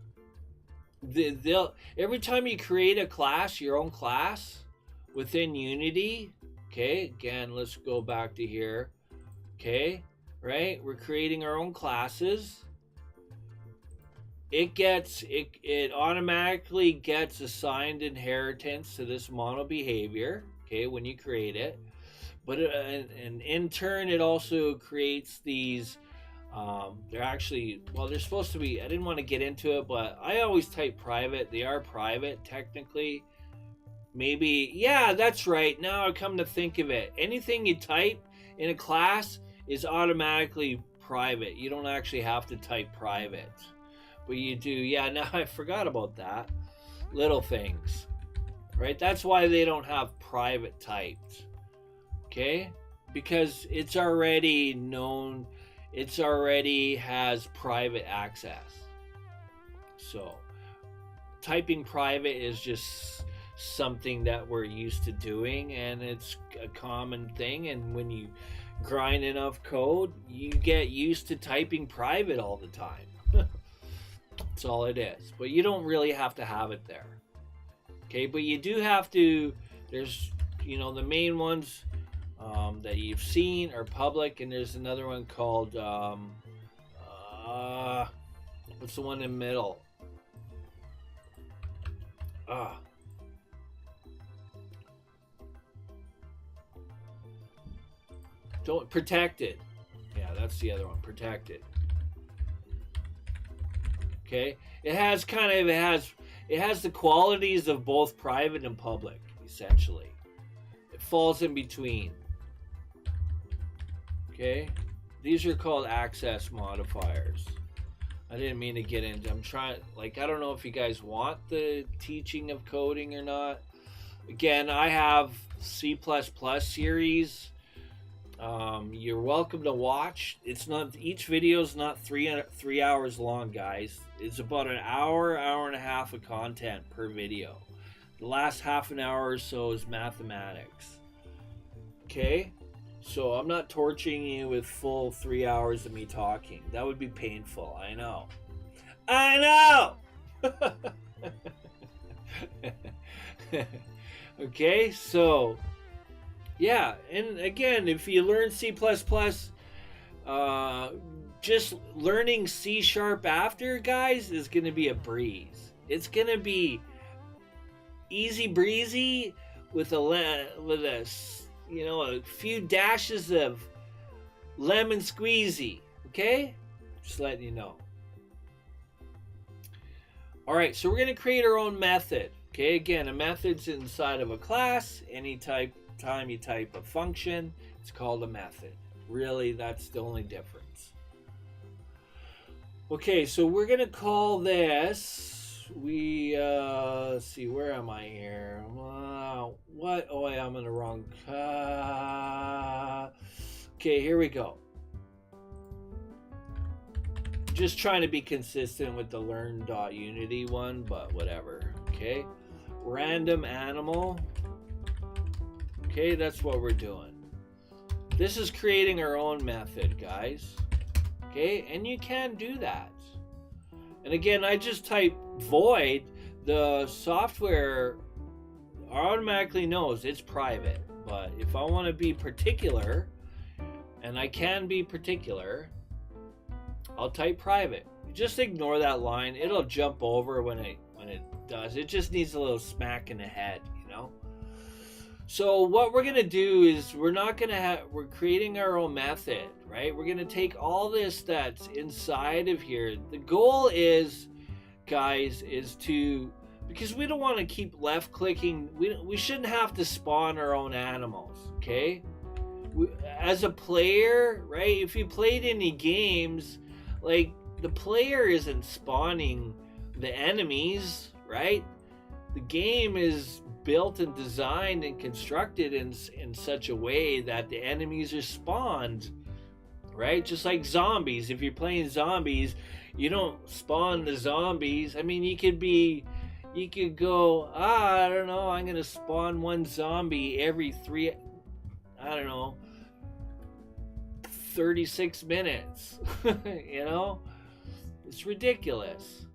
They'll every time you create a class, your own class within Unity. Okay, again, let's go back to here. Okay, right? We're creating our own classes. It automatically gets assigned inheritance to this mono behavior. Okay, when you create it, but and in turn, it also creates these. They're actually, well, they're supposed to be. I didn't want to get into it, but I always type private. They are private technically. Maybe, yeah, that's right. Now I come to think of it, anything you type in a class is automatically private. You don't actually have to type private, but you do. Yeah, now I forgot about that. Little things, right? That's why they don't have private typed. Okay, because it's already known. It's already has private access. So typing private is just something that we're used to doing, and it's a common thing. And when you grind enough code, you get used to typing private all the time. That's all it is. But you don't really have to have it there. Okay, but you do have to, there's, you know, the main ones that you've seen are public, and there's another one called, what's the one in the middle? Don't, protected. Yeah, that's the other one, protected. Okay, it has the qualities of both private and public, essentially. It falls in between. Okay, these are called access modifiers. I didn't mean to get into, I'm trying, like, I don't know if you guys want the teaching of coding or not. Again, I have C++ series. You're welcome to watch. It's not, each video is not three hours long, guys. It's about an hour and a half of content per video. The last half an hour or so is mathematics. Okay, so I'm not torturing you with full 3 hours of me talking. That would be painful. I know. Okay, so yeah, and again, if you learn C++, just learning C# after, guys, is going to be a breeze. It's going to be easy breezy with a you know, a few dashes of lemon squeezy. Okay, just letting you know. All right, so we're going to create our own method. Okay, again, a method's inside of a class. Time you type a function, it's called a method. Really, that's the only difference. Okay, so we're going to call this, let's see, where am I here? What? Oh, I'm in the wrong. Okay, here we go. Just trying to be consistent with the learn.unity one, but whatever. Okay, random animal. Okay, that's what we're doing. This is creating our own method, guys. Okay, and you can do that. And again, I just type void. The software automatically knows it's private. But if I want to be particular, and I can be particular, I'll type private. Just ignore that line. It'll jump over when it does. It just needs a little smack in the head, you know. So what we're gonna do is we're creating our own method, right? We're gonna take all this that's inside of here. The goal is, guys, is to, because we don't want to keep left clicking. We shouldn't have to spawn our own animals, okay? As a player, right? If you played any games, like, the player isn't spawning the enemies, right? The game is built and designed and constructed in such a way that the enemies are spawned, right? Just like zombies. If you're playing zombies, you don't spawn the zombies. I mean, you could go, I don't know, I'm gonna spawn one zombie every 36 minutes. You know, it's ridiculous.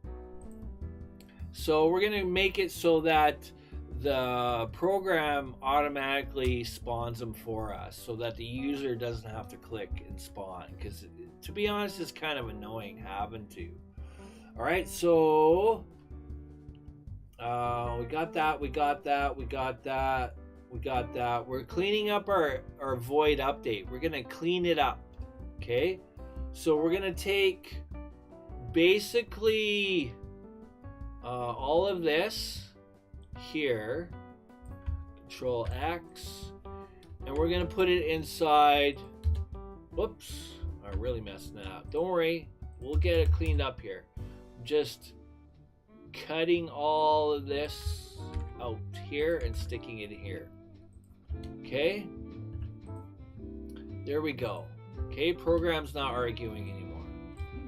So we're gonna make it so that the program automatically spawns them for us, so that the user doesn't have to click and spawn, because to be honest, it's kind of annoying having to. All right, so we got that. We're cleaning up our void update. We're gonna clean it up. Okay, so we're gonna take basically all of this here, Control X, and we're gonna put it inside. Whoops, I really messed that up. Don't worry, we'll get it cleaned up here. Just cutting all of this out here and sticking it here. Okay, there we go. Okay, program's not arguing anymore.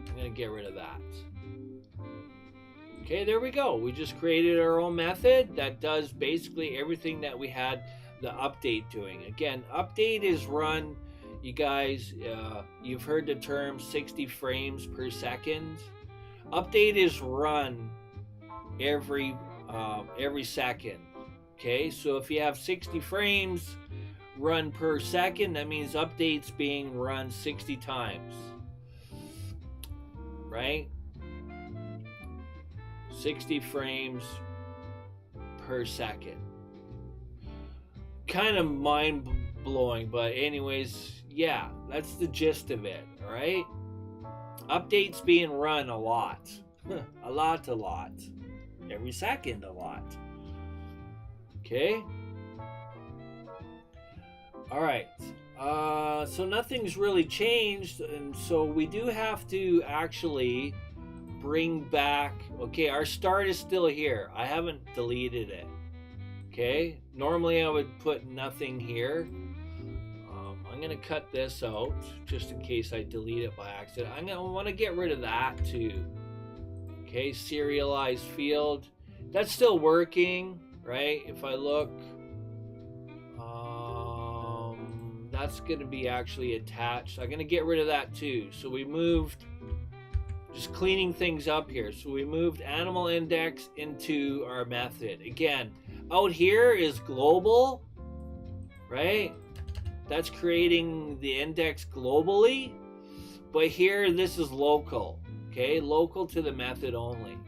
I'm gonna get rid of that. Okay, there we go. We just created our own method that does basically everything that we had the update doing. Again, update is run, you guys, you've heard the term 60 frames per second. Update is run every second. Okay, so if you have 60 frames run per second, that means updates being run 60 times, right? 60 frames per second. Kind of mind blowing, but anyways, yeah, that's the gist of it. All right, updates being run a lot. a lot every second, a lot. Okay, all right, so nothing's really changed, and so we do have to actually bring back, okay, our start is still here. I haven't deleted it. Okay, normally I would put nothing here. I'm gonna cut this out just in case I delete it by accident. I'm gonna want to get rid of that too. Okay, serialized field, that's still working, right? If I look, that's gonna be actually attached. I'm gonna get rid of that too. So we moved, just cleaning things up here. So we moved animal index into our method. Again, out here is global, right? That's creating the index globally. But here, this is local, okay? Local to the method only.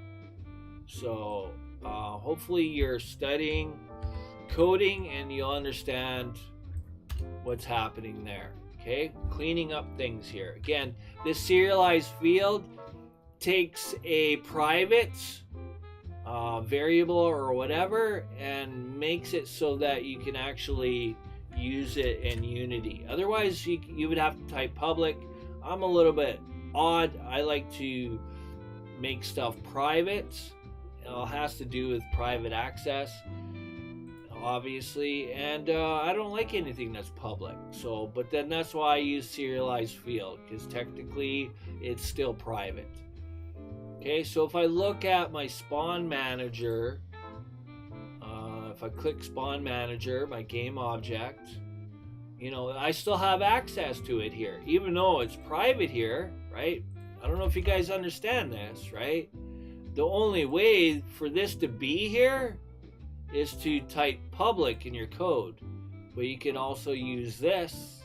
So hopefully you're studying coding and you'll understand what's happening there, okay? Cleaning up things here. Again, this serialized field takes a private variable or whatever and makes it so that you can actually use it in Unity. Otherwise, you would have to type public. I'm a little bit odd. I like to make stuff private. It all has to do with private access, obviously, and I don't like anything that's public. So, but then that's why I use serialized field, because technically it's still private. Okay, so if I look at my spawn manager, if I click spawn manager, my game object, you know, I still have access to it here, even though it's private here, right? I don't know if you guys understand this, right? The only way for this to be here is to type public in your code, but you can also use this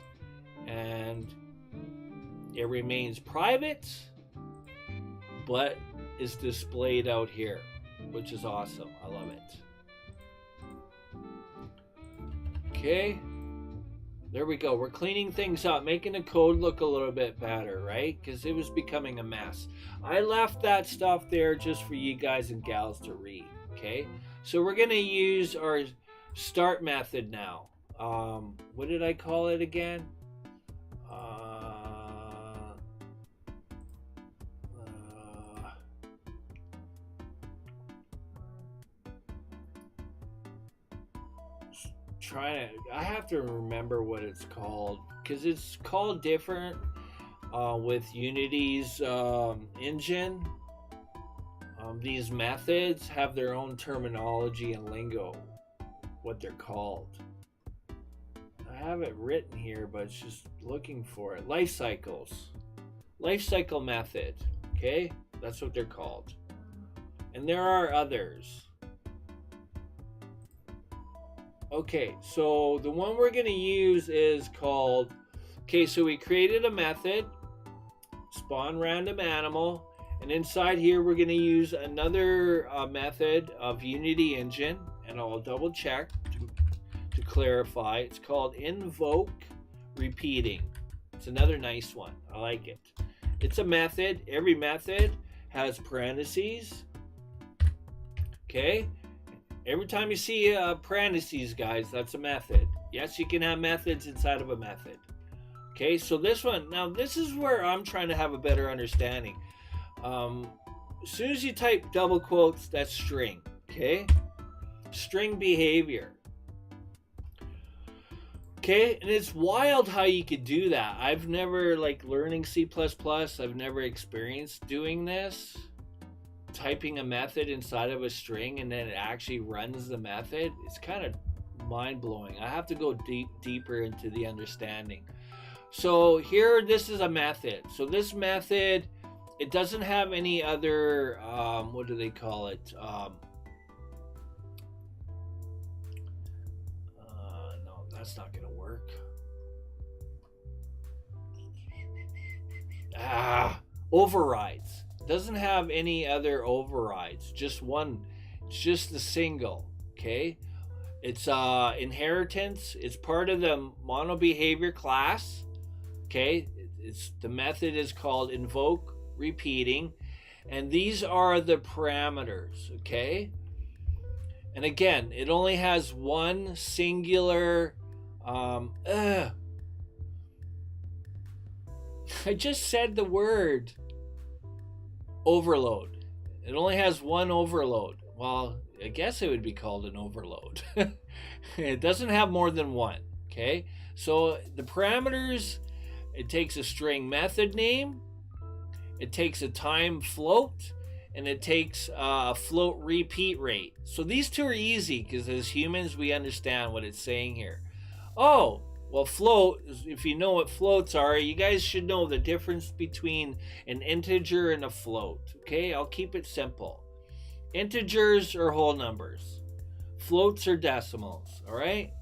and it remains private, but is displayed out here, which is awesome. I love it. Okay, there we go. We're cleaning things up, making the code look a little bit better, right? Because it was becoming a mess. I left that stuff there just for you guys and gals to read. Okay, so we're gonna use our start method now. What did I call it again? I have to remember what it's called, because it's called different with Unity's engine. These methods have their own terminology and lingo, what they're called. I have it written here, but it's just looking for it. Life cycles. Life cycle method. Okay? That's what they're called. And there are others. Okay, so the one we're going to use is called, okay, so we created a method, spawn random animal, and inside here we're going to use another method of Unity engine, and I'll double check to clarify. It's called invoke repeating. It's another nice one. I like it. It's a method. Every method has parentheses. Okay? Every time you see parentheses, guys, that's a method. Yes, you can have methods inside of a method. Okay, so this one, now this is where I'm trying to have a better understanding. As soon as you type double quotes, that's string. Okay? String behavior. Okay, and it's wild how you could do that. I've never, like learning C++, I've never experienced doing this. Typing a method inside of a string and then it actually runs the method. It's kind of mind-blowing. I have to go deeper into the understanding. So here, this is a method. So this method, it doesn't have any other, what do they call it? No, that's not going to work. Overrides. Doesn't have any other overrides. Just one. It's just the single. Okay. It's inheritance. It's part of the monobehavior class. Okay. It's the method is called invoke repeating, and these are the parameters. Okay. And again, it only has one singular. I just said the word overload. It only has one overload. Well, I guess it would be called an overload. It doesn't have more than one. Okay, so the parameters, it takes a string method name, it takes a time float, and it takes a float repeat rate. So these two are easy because as humans we understand what it's saying here. Oh, well, float, if you know what floats are, you guys should know the difference between an integer and a float. Okay, I'll keep it simple. Integers are whole numbers. Floats are decimals. All right?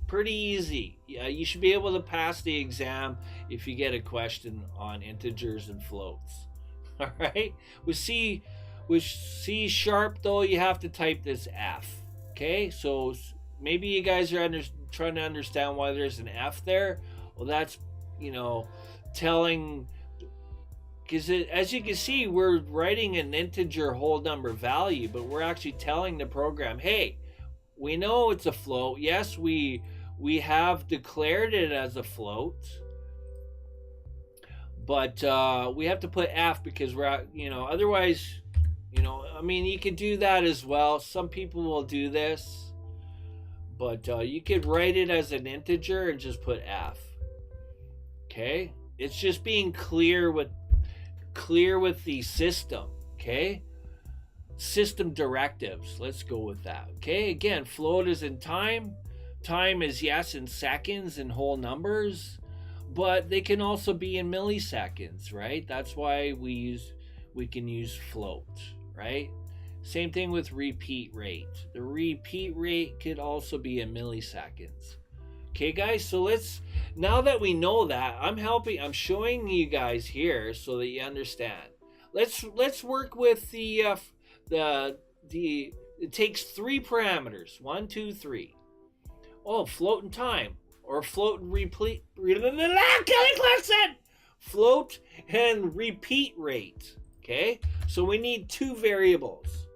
Pretty easy. Yeah, you should be able to pass the exam if you get a question on integers and floats. All right? With C sharp, though, you have to type this F. Okay? So maybe you guys are trying to understand why there's an F there. Well, that's, telling, because as you can see, we're writing an integer whole number value, but we're actually telling the program, hey, we know it's a float. Yes, we have declared it as a float, but we have to put F because we're, otherwise, you could do that as well. Some people will do this. But you could write it as an integer and just put F. Okay? It's just being clear with the system. Okay? System directives. Let's go with that. Okay? Again, float is in time. Time is, yes, in seconds and whole numbers. But they can also be in milliseconds, right? That's why we can use float, right? Same thing with repeat rate. The repeat rate could also be in milliseconds. Okay, guys, so now that we know that, I'm showing you guys here so that you understand. Let's work with it takes 3 parameters. 1, 2, 3. Oh, float and time. Or float and repeat. Kelly Clarkson! Float and repeat rate. Okay, so we need 2 variables.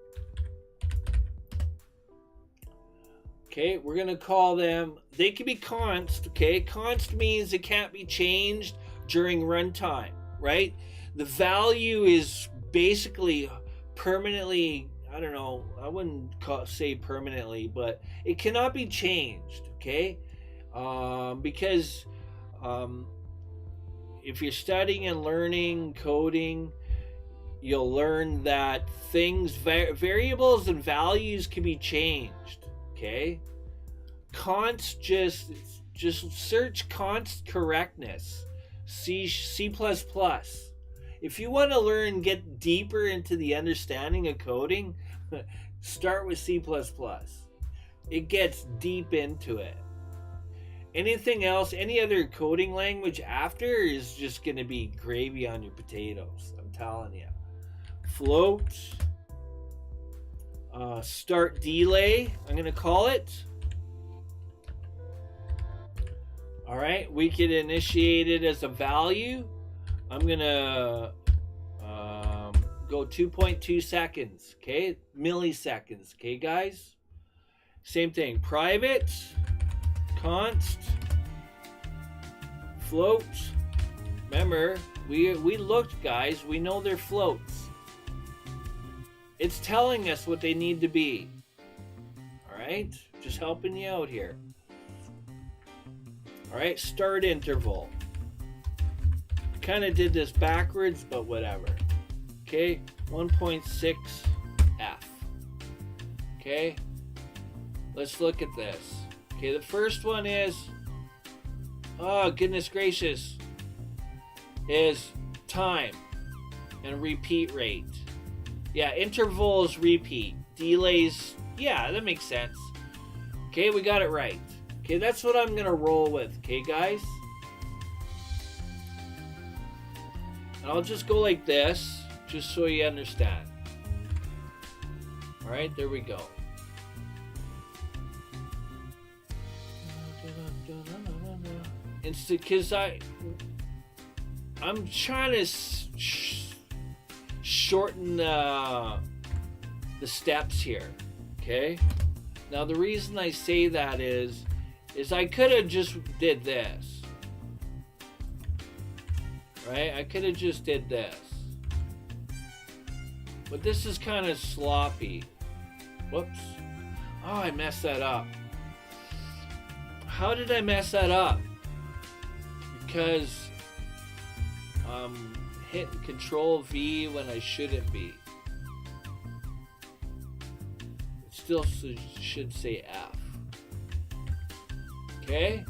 Okay, we're going to call them, they can be const, okay? Const means it can't be changed during runtime, right? The value is basically permanently, I don't know, I wouldn't say permanently, but it cannot be changed, okay? Because if you're studying and learning coding, you'll learn that variables and values can be changed. Okay, const, just search const correctness, C++. If you want to get deeper into the understanding of coding, start with C++. It gets deep into it. Anything else, any other coding language after is just going to be gravy on your potatoes. I'm telling you. Float. Start delay, I'm going to call it. All right, we could initiate it as a value. I'm going to go 2.2 seconds, okay? Milliseconds, okay, guys? Same thing, private, const, float. Remember, we looked, guys, we know they're floats. It's telling us what they need to be. All right? Just helping you out here. All right, start interval. Kind of did this backwards, but whatever. Okay, 1.6 F. Okay, let's look at this. Okay, the first one is oh goodness gracious, is time and repeat rate. Yeah, intervals repeat. Delays, yeah, that makes sense. Okay, we got it right. Okay, that's what I'm gonna roll with. Okay, guys? And I'll just go like this, just so you understand. Alright, there we go. Because I'm trying to shorten the steps here. Okay? Now the reason I say that is I could have just did this. Right? I could have just did this. But this is kind of sloppy. Whoops. Oh, I messed that up. How did I mess that up? Because I'm hitting Control V when I shouldn't be. It still should say F. Okay?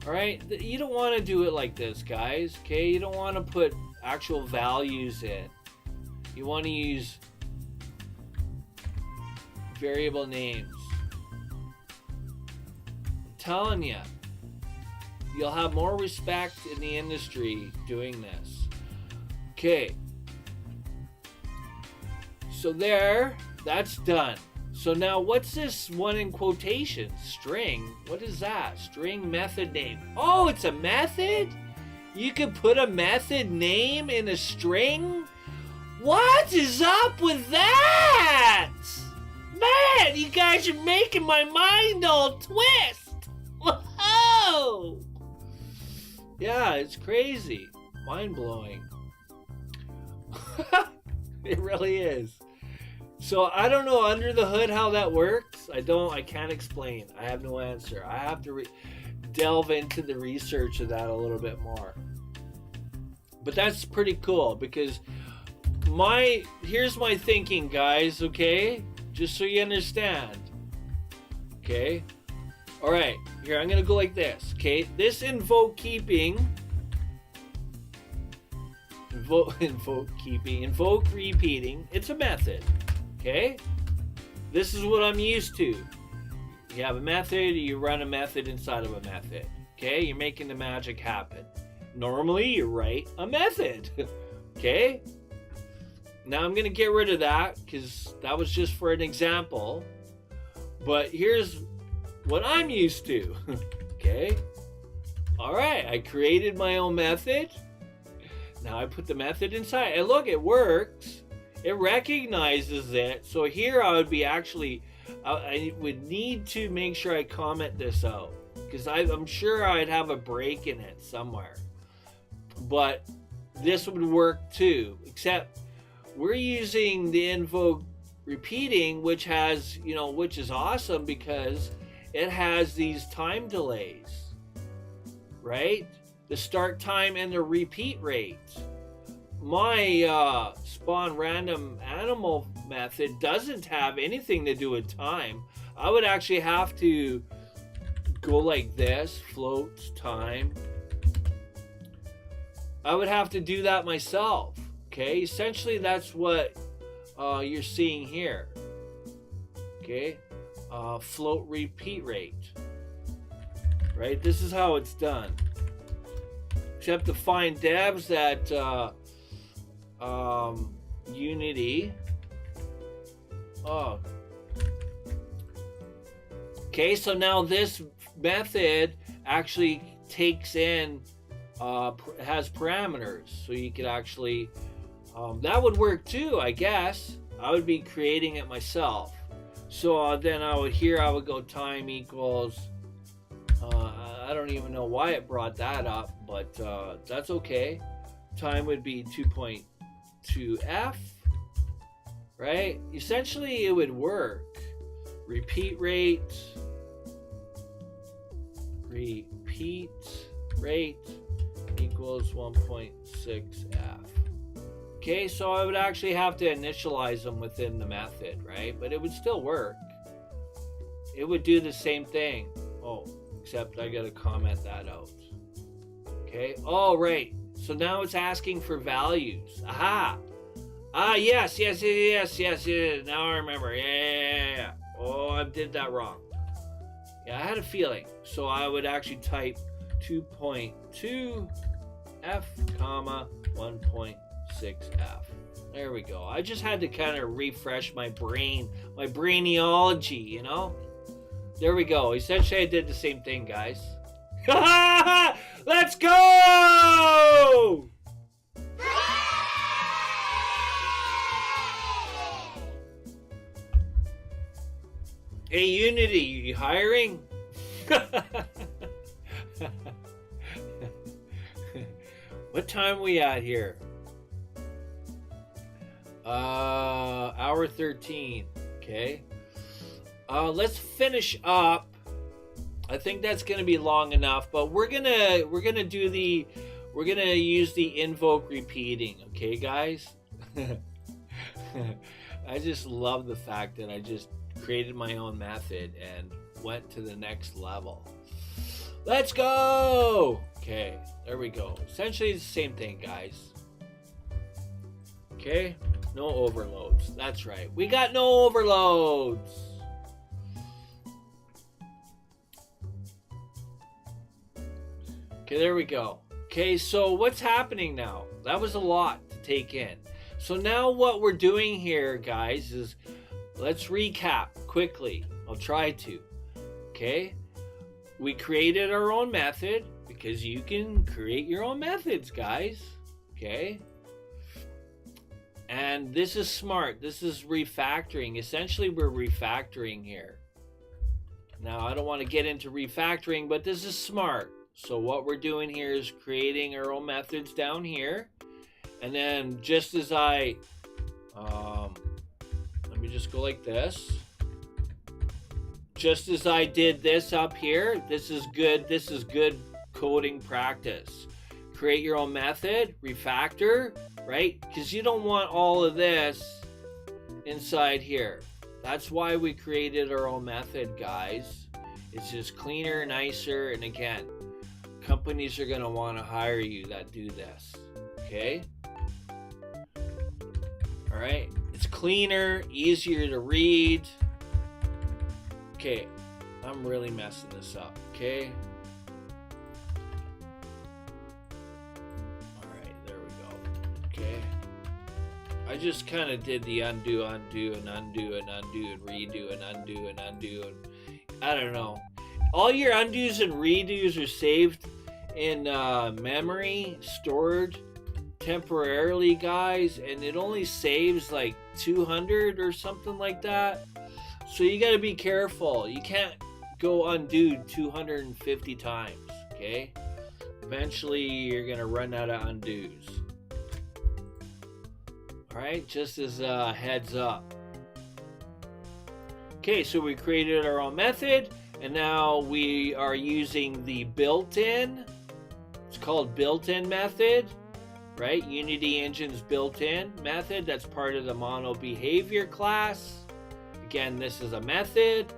Alright? You don't want to do it like this, guys. Okay? You don't want to put actual values in. You want to use variable names. I'm telling you, you'll have more respect in the industry doing this. Okay. So there, that's done. So now what's this one in quotations? String. What is that? String method name. Oh, it's a method? You can put a method name in a string? What is up with that? Man, you guys are making my mind all twist. Whoa! Yeah, it's crazy. Mind-blowing. It really is. So I don't know under the hood how that works. I can't explain. I have no answer. I have to delve into the research of that a little bit more. But that's pretty cool because here's my thinking, guys, okay? Just so you understand. Okay? Alright, here, I'm gonna go like this, okay? This invoke repeating, it's a method, okay? This is what I'm used to. You have a method, you run a method inside of a method, okay? You're making the magic happen. Normally, you write a method, okay? Now I'm going to get rid of that because that was just for an example. But here's what I'm used to. Okay? Alright, I created my own method. Now I put the method inside. And look, it works. It recognizes it. So here I would be actually, I would need to make sure I comment this out. Because I'm sure I'd have a break in it somewhere. But this would work too. Except we're using the invoke repeating, which has, which is awesome because it has these time delays, right? The start time and the repeat rate. My spawn random animal method doesn't have anything to do with time. I would actually have to go like this, float time. I would have to do that myself. Okay, essentially that's what you're seeing here. Okay, float repeat rate. Right, this is how it's done. Except to find devs at Unity. Oh. Okay, so now this method actually takes in, has parameters, so you could actually. That would work too, I guess. I would be creating it myself. So then I would go time equals, I don't even know why it brought that up, but that's okay. Time would be 2.2f, right? Essentially it would work. Repeat rate equals 1.6f. Okay, so I would actually have to initialize them within the method, right? But it would still work. It would do the same thing. Oh, except I gotta comment that out. Okay. All right. So now it's asking for values. Aha. Ah, yes. Now I remember. Yeah. Oh, I did that wrong. Yeah, I had a feeling. So I would actually type 2.2 F, comma 1.6 F. There we go. I just had to kind of refresh my brain, my brainiology, you know? There we go. Essentially, I did the same thing, guys. Let's go! Hey, Unity, you hiring? What time we at here? Hour 13. Okay. Let's finish up. I think that's gonna be long enough, but we're gonna use the invoke repeating. Okay, guys. I just love the fact that I just created my own method and went to the next level. Let's go! Okay, there we go. Essentially it's the same thing, guys. Okay, no overloads. That's right. We got no overloads. Okay, there we go. Okay, so what's happening now? That was a lot to take in. So now what we're doing here, guys, is let's recap quickly. I'll try to. Okay? We created our own method because you can create your own methods, guys. Okay? And this is smart. This is refactoring. Essentially, we're refactoring here. Now, I don't want to get into refactoring, but this is smart. So what we're doing here is creating our own methods down here. And then just as I, let me just go like this. Just as I did this up here, this is good coding practice. Create your own method, refactor, right? Because you don't want all of this inside here. That's why we created our own method, guys. It's just cleaner, nicer, and again, companies are going to want to hire you that do this, okay? All right, it's cleaner, easier to read. Okay, I'm really messing this up, okay? All right, there we go, okay? I just kind of did the undo, and redo, and undo, and undo, and I don't know. All your undos and redos are saved in memory, stored temporarily, guys, and it only saves like 200 or something like that. So you got to be careful. You can't go undo 250 times, okay? Eventually you're gonna run out of undos. All right, just as a heads up. Okay, so we created our own method, and now we are using the built-in. It's called built-in method, right? Unity Engine's built-in method. That's part of the mono behavior class. Again, this is a method.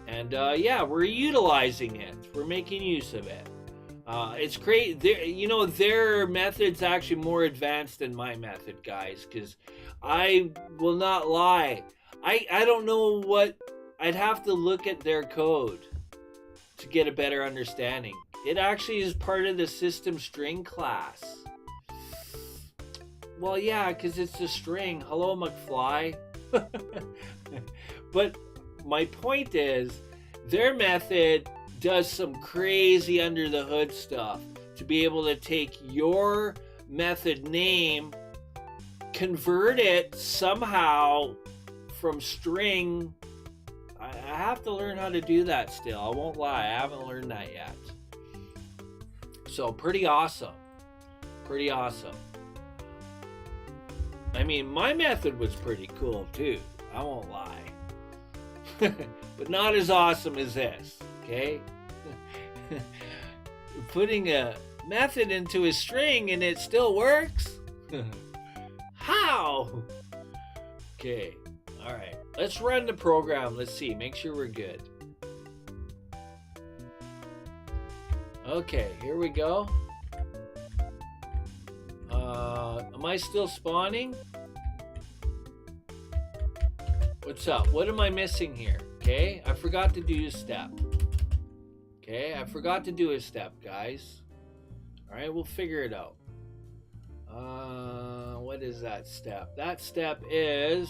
And yeah, we're utilizing it. We're making use of it. It's great. You know, their method's actually more advanced than my method, guys, because I will not lie. I don't know what... I'd have to look at their code to get a better understanding. It actually is part of the system string class. Well, yeah, because it's a string. Hello, McFly. But my point is, their method does some crazy under the hood stuff to be able to take your method name, convert it somehow from string. I have to learn how to do that still. I won't lie, I haven't learned that yet. So pretty awesome. Pretty awesome. I mean, my method was pretty cool too. I won't lie. But not as awesome as this, okay? Putting a method into a string and it still works? How? Okay, all right. Let's run the program. Let's see, make sure we're good. Okay, here we go. Am I still spawning? What's up? What am I missing here? Okay, I forgot to do a step. Okay, I forgot to do a step, guys. All right, we'll figure it out. What is that step? That step is...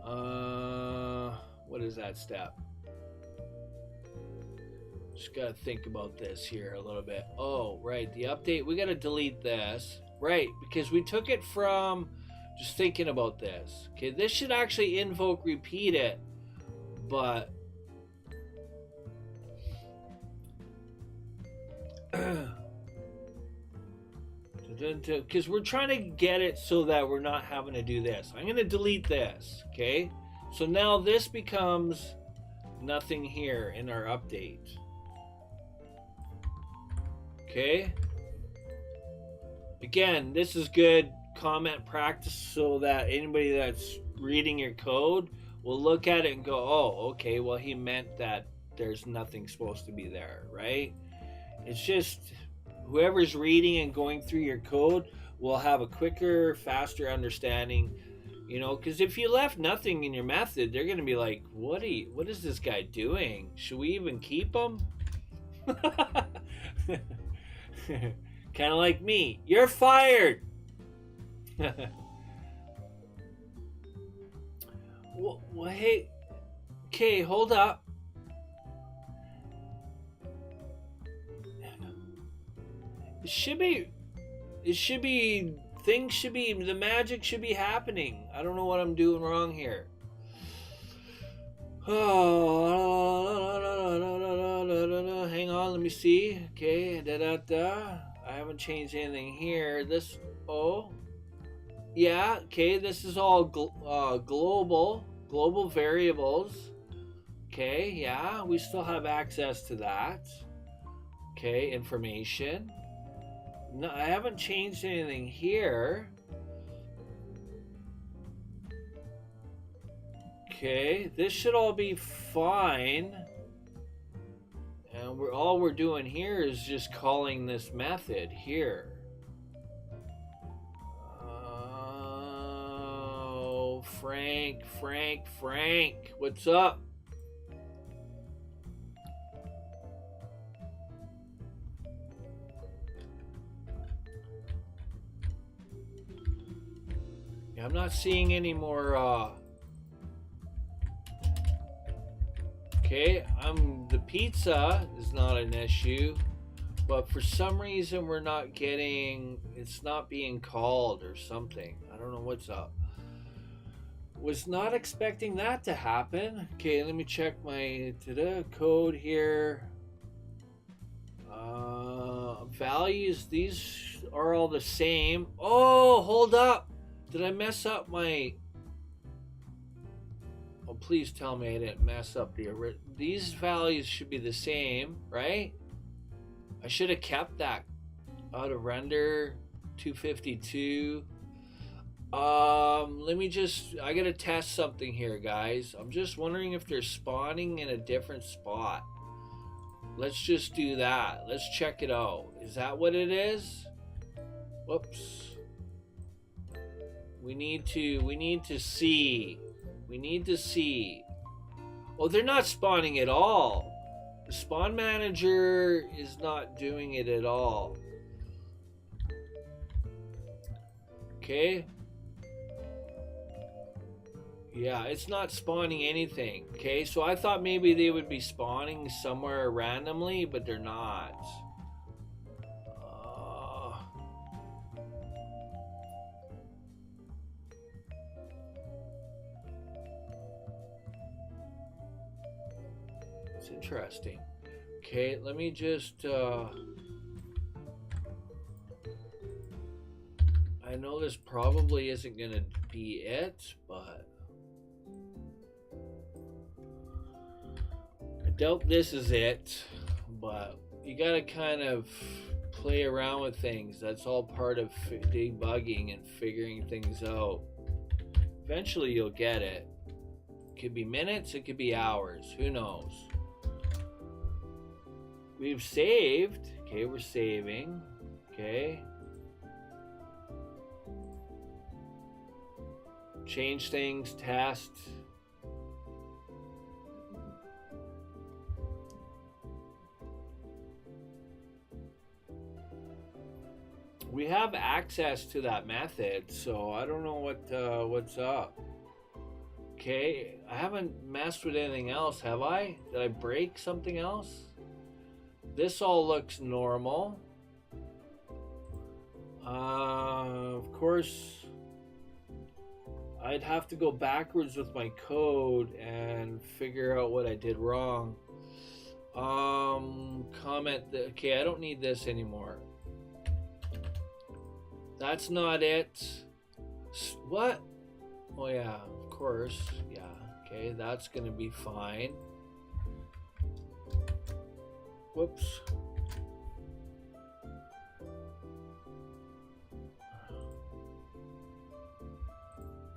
what is that step? Just gotta think about this here a little bit. Oh, right, the update. We gotta delete this. Right, because we took it from just thinking about this. Okay, this should actually invoke repeat it, but because we're trying to get it so that we're not having to do this. I'm gonna delete this. Okay, so now this becomes nothing here in our update. Okay, again, this is good comment practice so that anybody that's reading your code will look at it and go, oh, okay, well, he meant that there's nothing supposed to be there, right? It's just whoever's reading and going through your code will have a quicker, faster understanding, you know, because if you left nothing in your method, they're going to be like, what is this guy doing? Should we even keep him? Kind of like me. You're fired. Well, hey, okay, hold up. Things should be, the magic should be happening. I don't know what I'm doing wrong here. Oh, hang on, let me see. Okay, I haven't changed anything here. This, oh, yeah, okay, this is all global variables. Okay, yeah, we still have access to that. Okay, information. No, I haven't changed anything here. Okay, this should all be fine. And all we're doing here is just calling this method here. Oh, Frank, what's up? Yeah, I'm not seeing any more, okay, the pizza is not an issue, but for some reason we're not getting, it's not being called or something. I don't know what's up. Was not expecting that to happen. Okay, let me check my code here. Values, these are all the same. Oh, hold up. Did I mess up my... Oh, please tell me I didn't mess up these values should be the same, right? I should have kept that. Auto render 252. Let me just, I gotta test something here, guys. I'm just wondering if they're spawning in a different spot. Let's just do that. Let's check it out. Is that what it is? Whoops. We need to see. Oh, they're not spawning at all. The spawn manager is not doing it at all. Okay. Yeah, it's not spawning anything. Okay, so I thought maybe they would be spawning somewhere randomly, but they're not. It's interesting. Okay, let me just... I know this probably isn't going to be it, but... I doubt this is it, but you got to kind of play around with things. That's all part of debugging and figuring things out. Eventually you'll get it. It could be minutes, it could be hours, who knows. we've saved. Okay, we're saving. Okay. Change things, test. We have access to that method, so I don't know what's up. Okay, I haven't messed with anything else, have I? Did I break something else? This all looks normal. Of course, I'd have to go backwards with my code and figure out what I did wrong. Okay, I don't need this anymore. That's not it. What? Oh yeah, of course. Yeah, okay, that's gonna be fine. Whoops.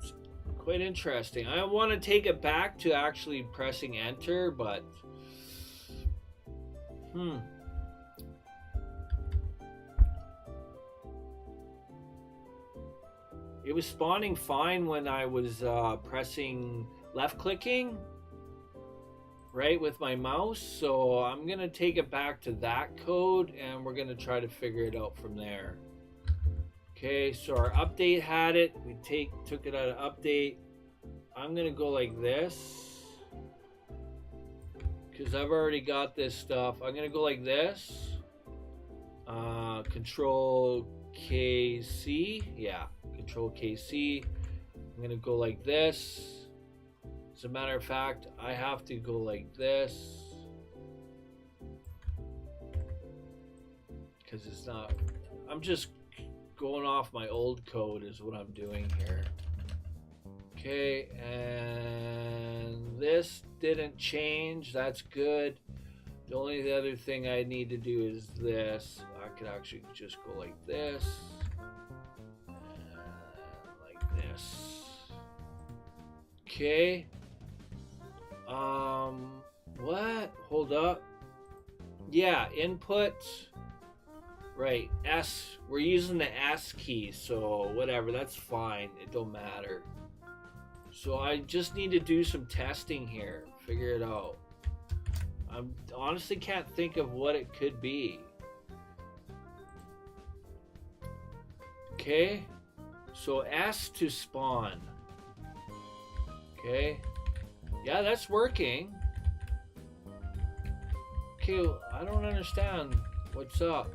It's quite interesting. I want to take it back to actually pressing enter, but it was spawning fine when I was pressing left clicking, right, with my mouse. So I'm gonna take it back to that code and we're gonna try to figure it out from there. Okay, so our update had it. We took it out of update. I'm gonna go like this because I've already got this stuff. I'm gonna go like this. Control KC, yeah. Control KC. I'm gonna go like this. As a matter of fact, I have to go like this because it's not. I'm just going off my old code is what I'm doing here. Okay, and this didn't change. That's good. The only other thing I need to do is this. I could actually just go like this. Okay. What? Hold up. Yeah, input. Right, S. We're using the S key, so whatever, that's fine. It don't matter. So I just need to do some testing here. Figure it out. I honestly can't think of what it could be. Okay. So S to spawn. Okay. Yeah, that's working. Okay, I don't understand. What's up?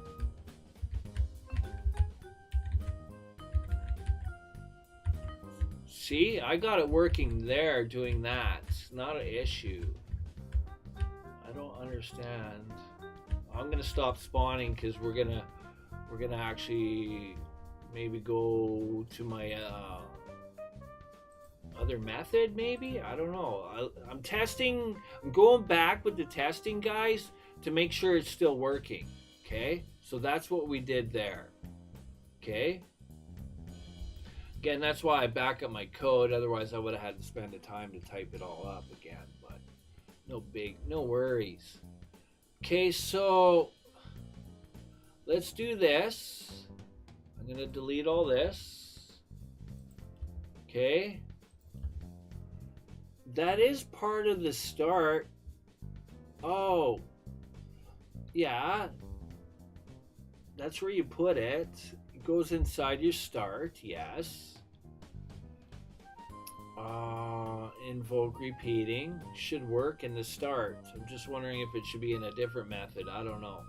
See, I got it working there doing that. It's not an issue. I don't understand. I'm gonna stop spawning because we're gonna actually maybe go to my other method, maybe? I don't know. I'm testing. I'm going back with the testing, guys, to make sure it's still working. Okay? So that's what we did there. Okay? Again, that's why I back up my code. Otherwise, I would have had to spend the time to type it all up again. But no worries. Okay, so let's do this. I'm going to delete all this. Okay. That is part of the start. Oh, yeah. That's where you put it. It goes inside your start, yes. Invoke repeating. Should work in the start. I'm just wondering if it should be in a different method. I don't know.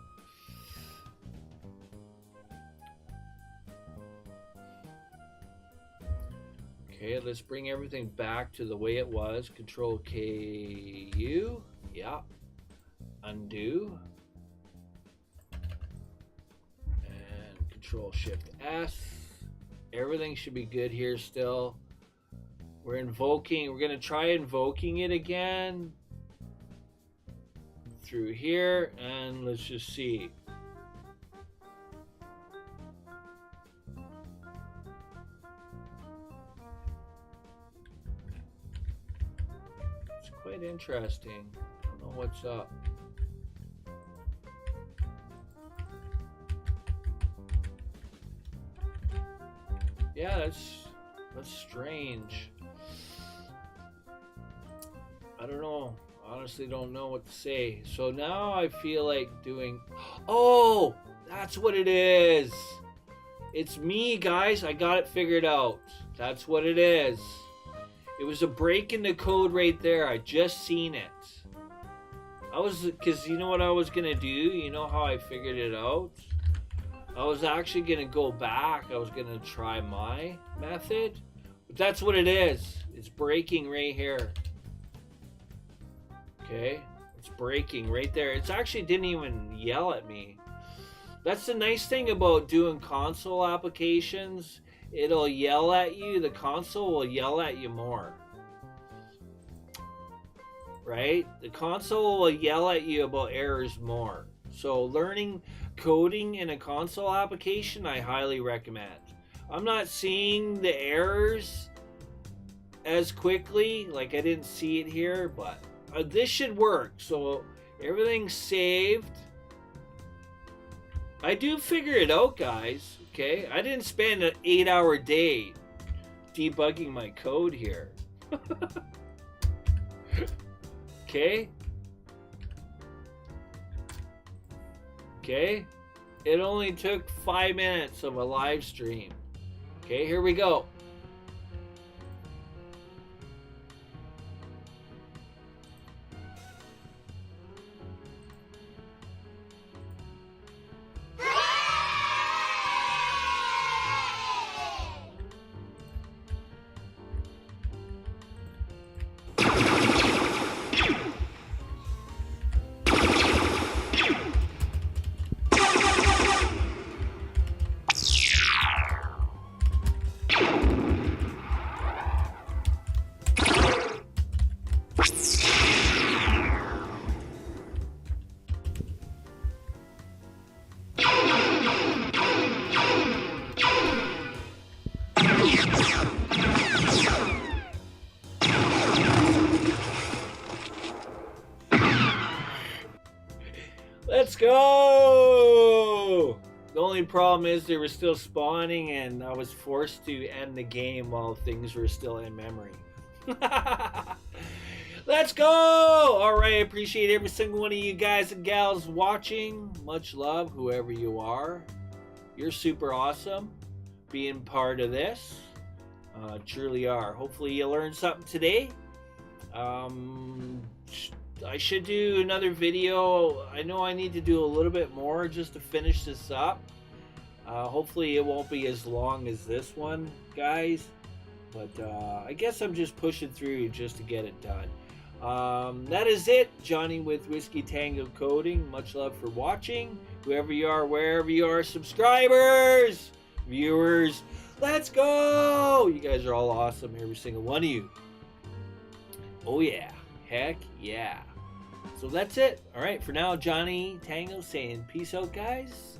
Okay, let's bring everything back to the way it was. Control KU. Yeah. Undo. And Control Shift S. Everything should be good here still. We're invoking. We're going to try invoking it again through here. And let's just see. Quite interesting. I don't know what's up. Yeah, that's strange. I don't know. Honestly, don't know what to say. So now I feel like doing. Oh, that's what it is. It's me, guys. I got it figured out. That's what it is. It was a break in the code right there. I just seen it. Because you know what I was gonna do? You know how I figured it out? I was actually gonna go back. I was gonna try my method. But that's what it is. It's breaking right here. Okay? It's breaking right there. It actually didn't even yell at me. That's the nice thing about doing console applications. It'll yell at you. The console will yell at you more. Right? The console will yell at you about errors more. So learning coding in a console application, I highly recommend. I'm not seeing the errors as quickly. Like, I didn't see it here, but this should work. So everything's saved. I do figure it out, guys. Okay? I didn't spend an 8-hour day debugging my code here. Okay? Okay? It only took 5 minutes of a live stream. Okay, here we go. Let's go! The only problem is they were still spawning and I was forced to end the game while things were still in memory. Let's go! Alright, I appreciate every single one of you guys and gals watching. Much love, whoever you are. You're super awesome being part of this. Truly are. Hopefully you learned something today. I should do another video. I know I need to do a little bit more just to finish this up. Hopefully it won't be as long as this one, guys. But I guess I'm just pushing through just to get it done. That is it. Johnny with Whiskey Tango Coding. Much love for watching. Whoever you are, wherever you are, subscribers, viewers, let's go. You guys are all awesome, every single one of you. Oh yeah. Heck yeah. So that's it. All right, for now, Johnny Tango saying peace out, guys.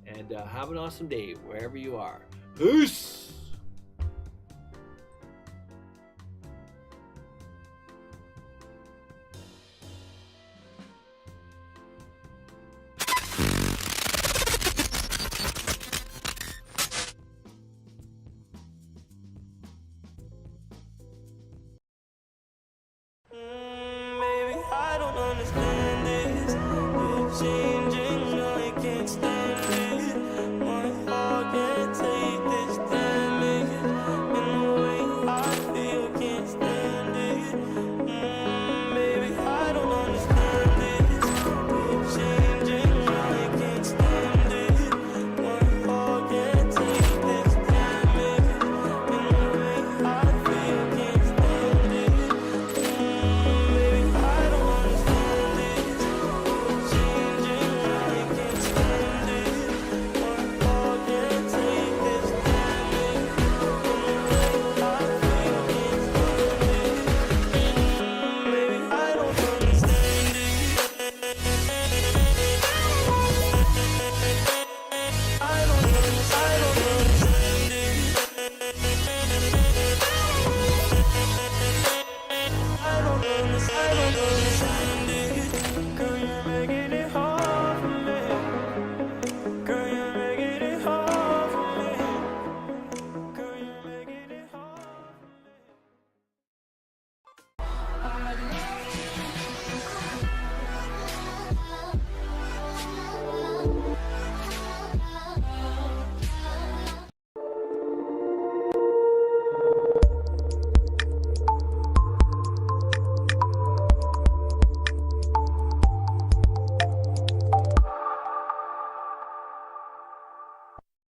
And have an awesome day wherever you are. Peace. Baby, I don't understand this.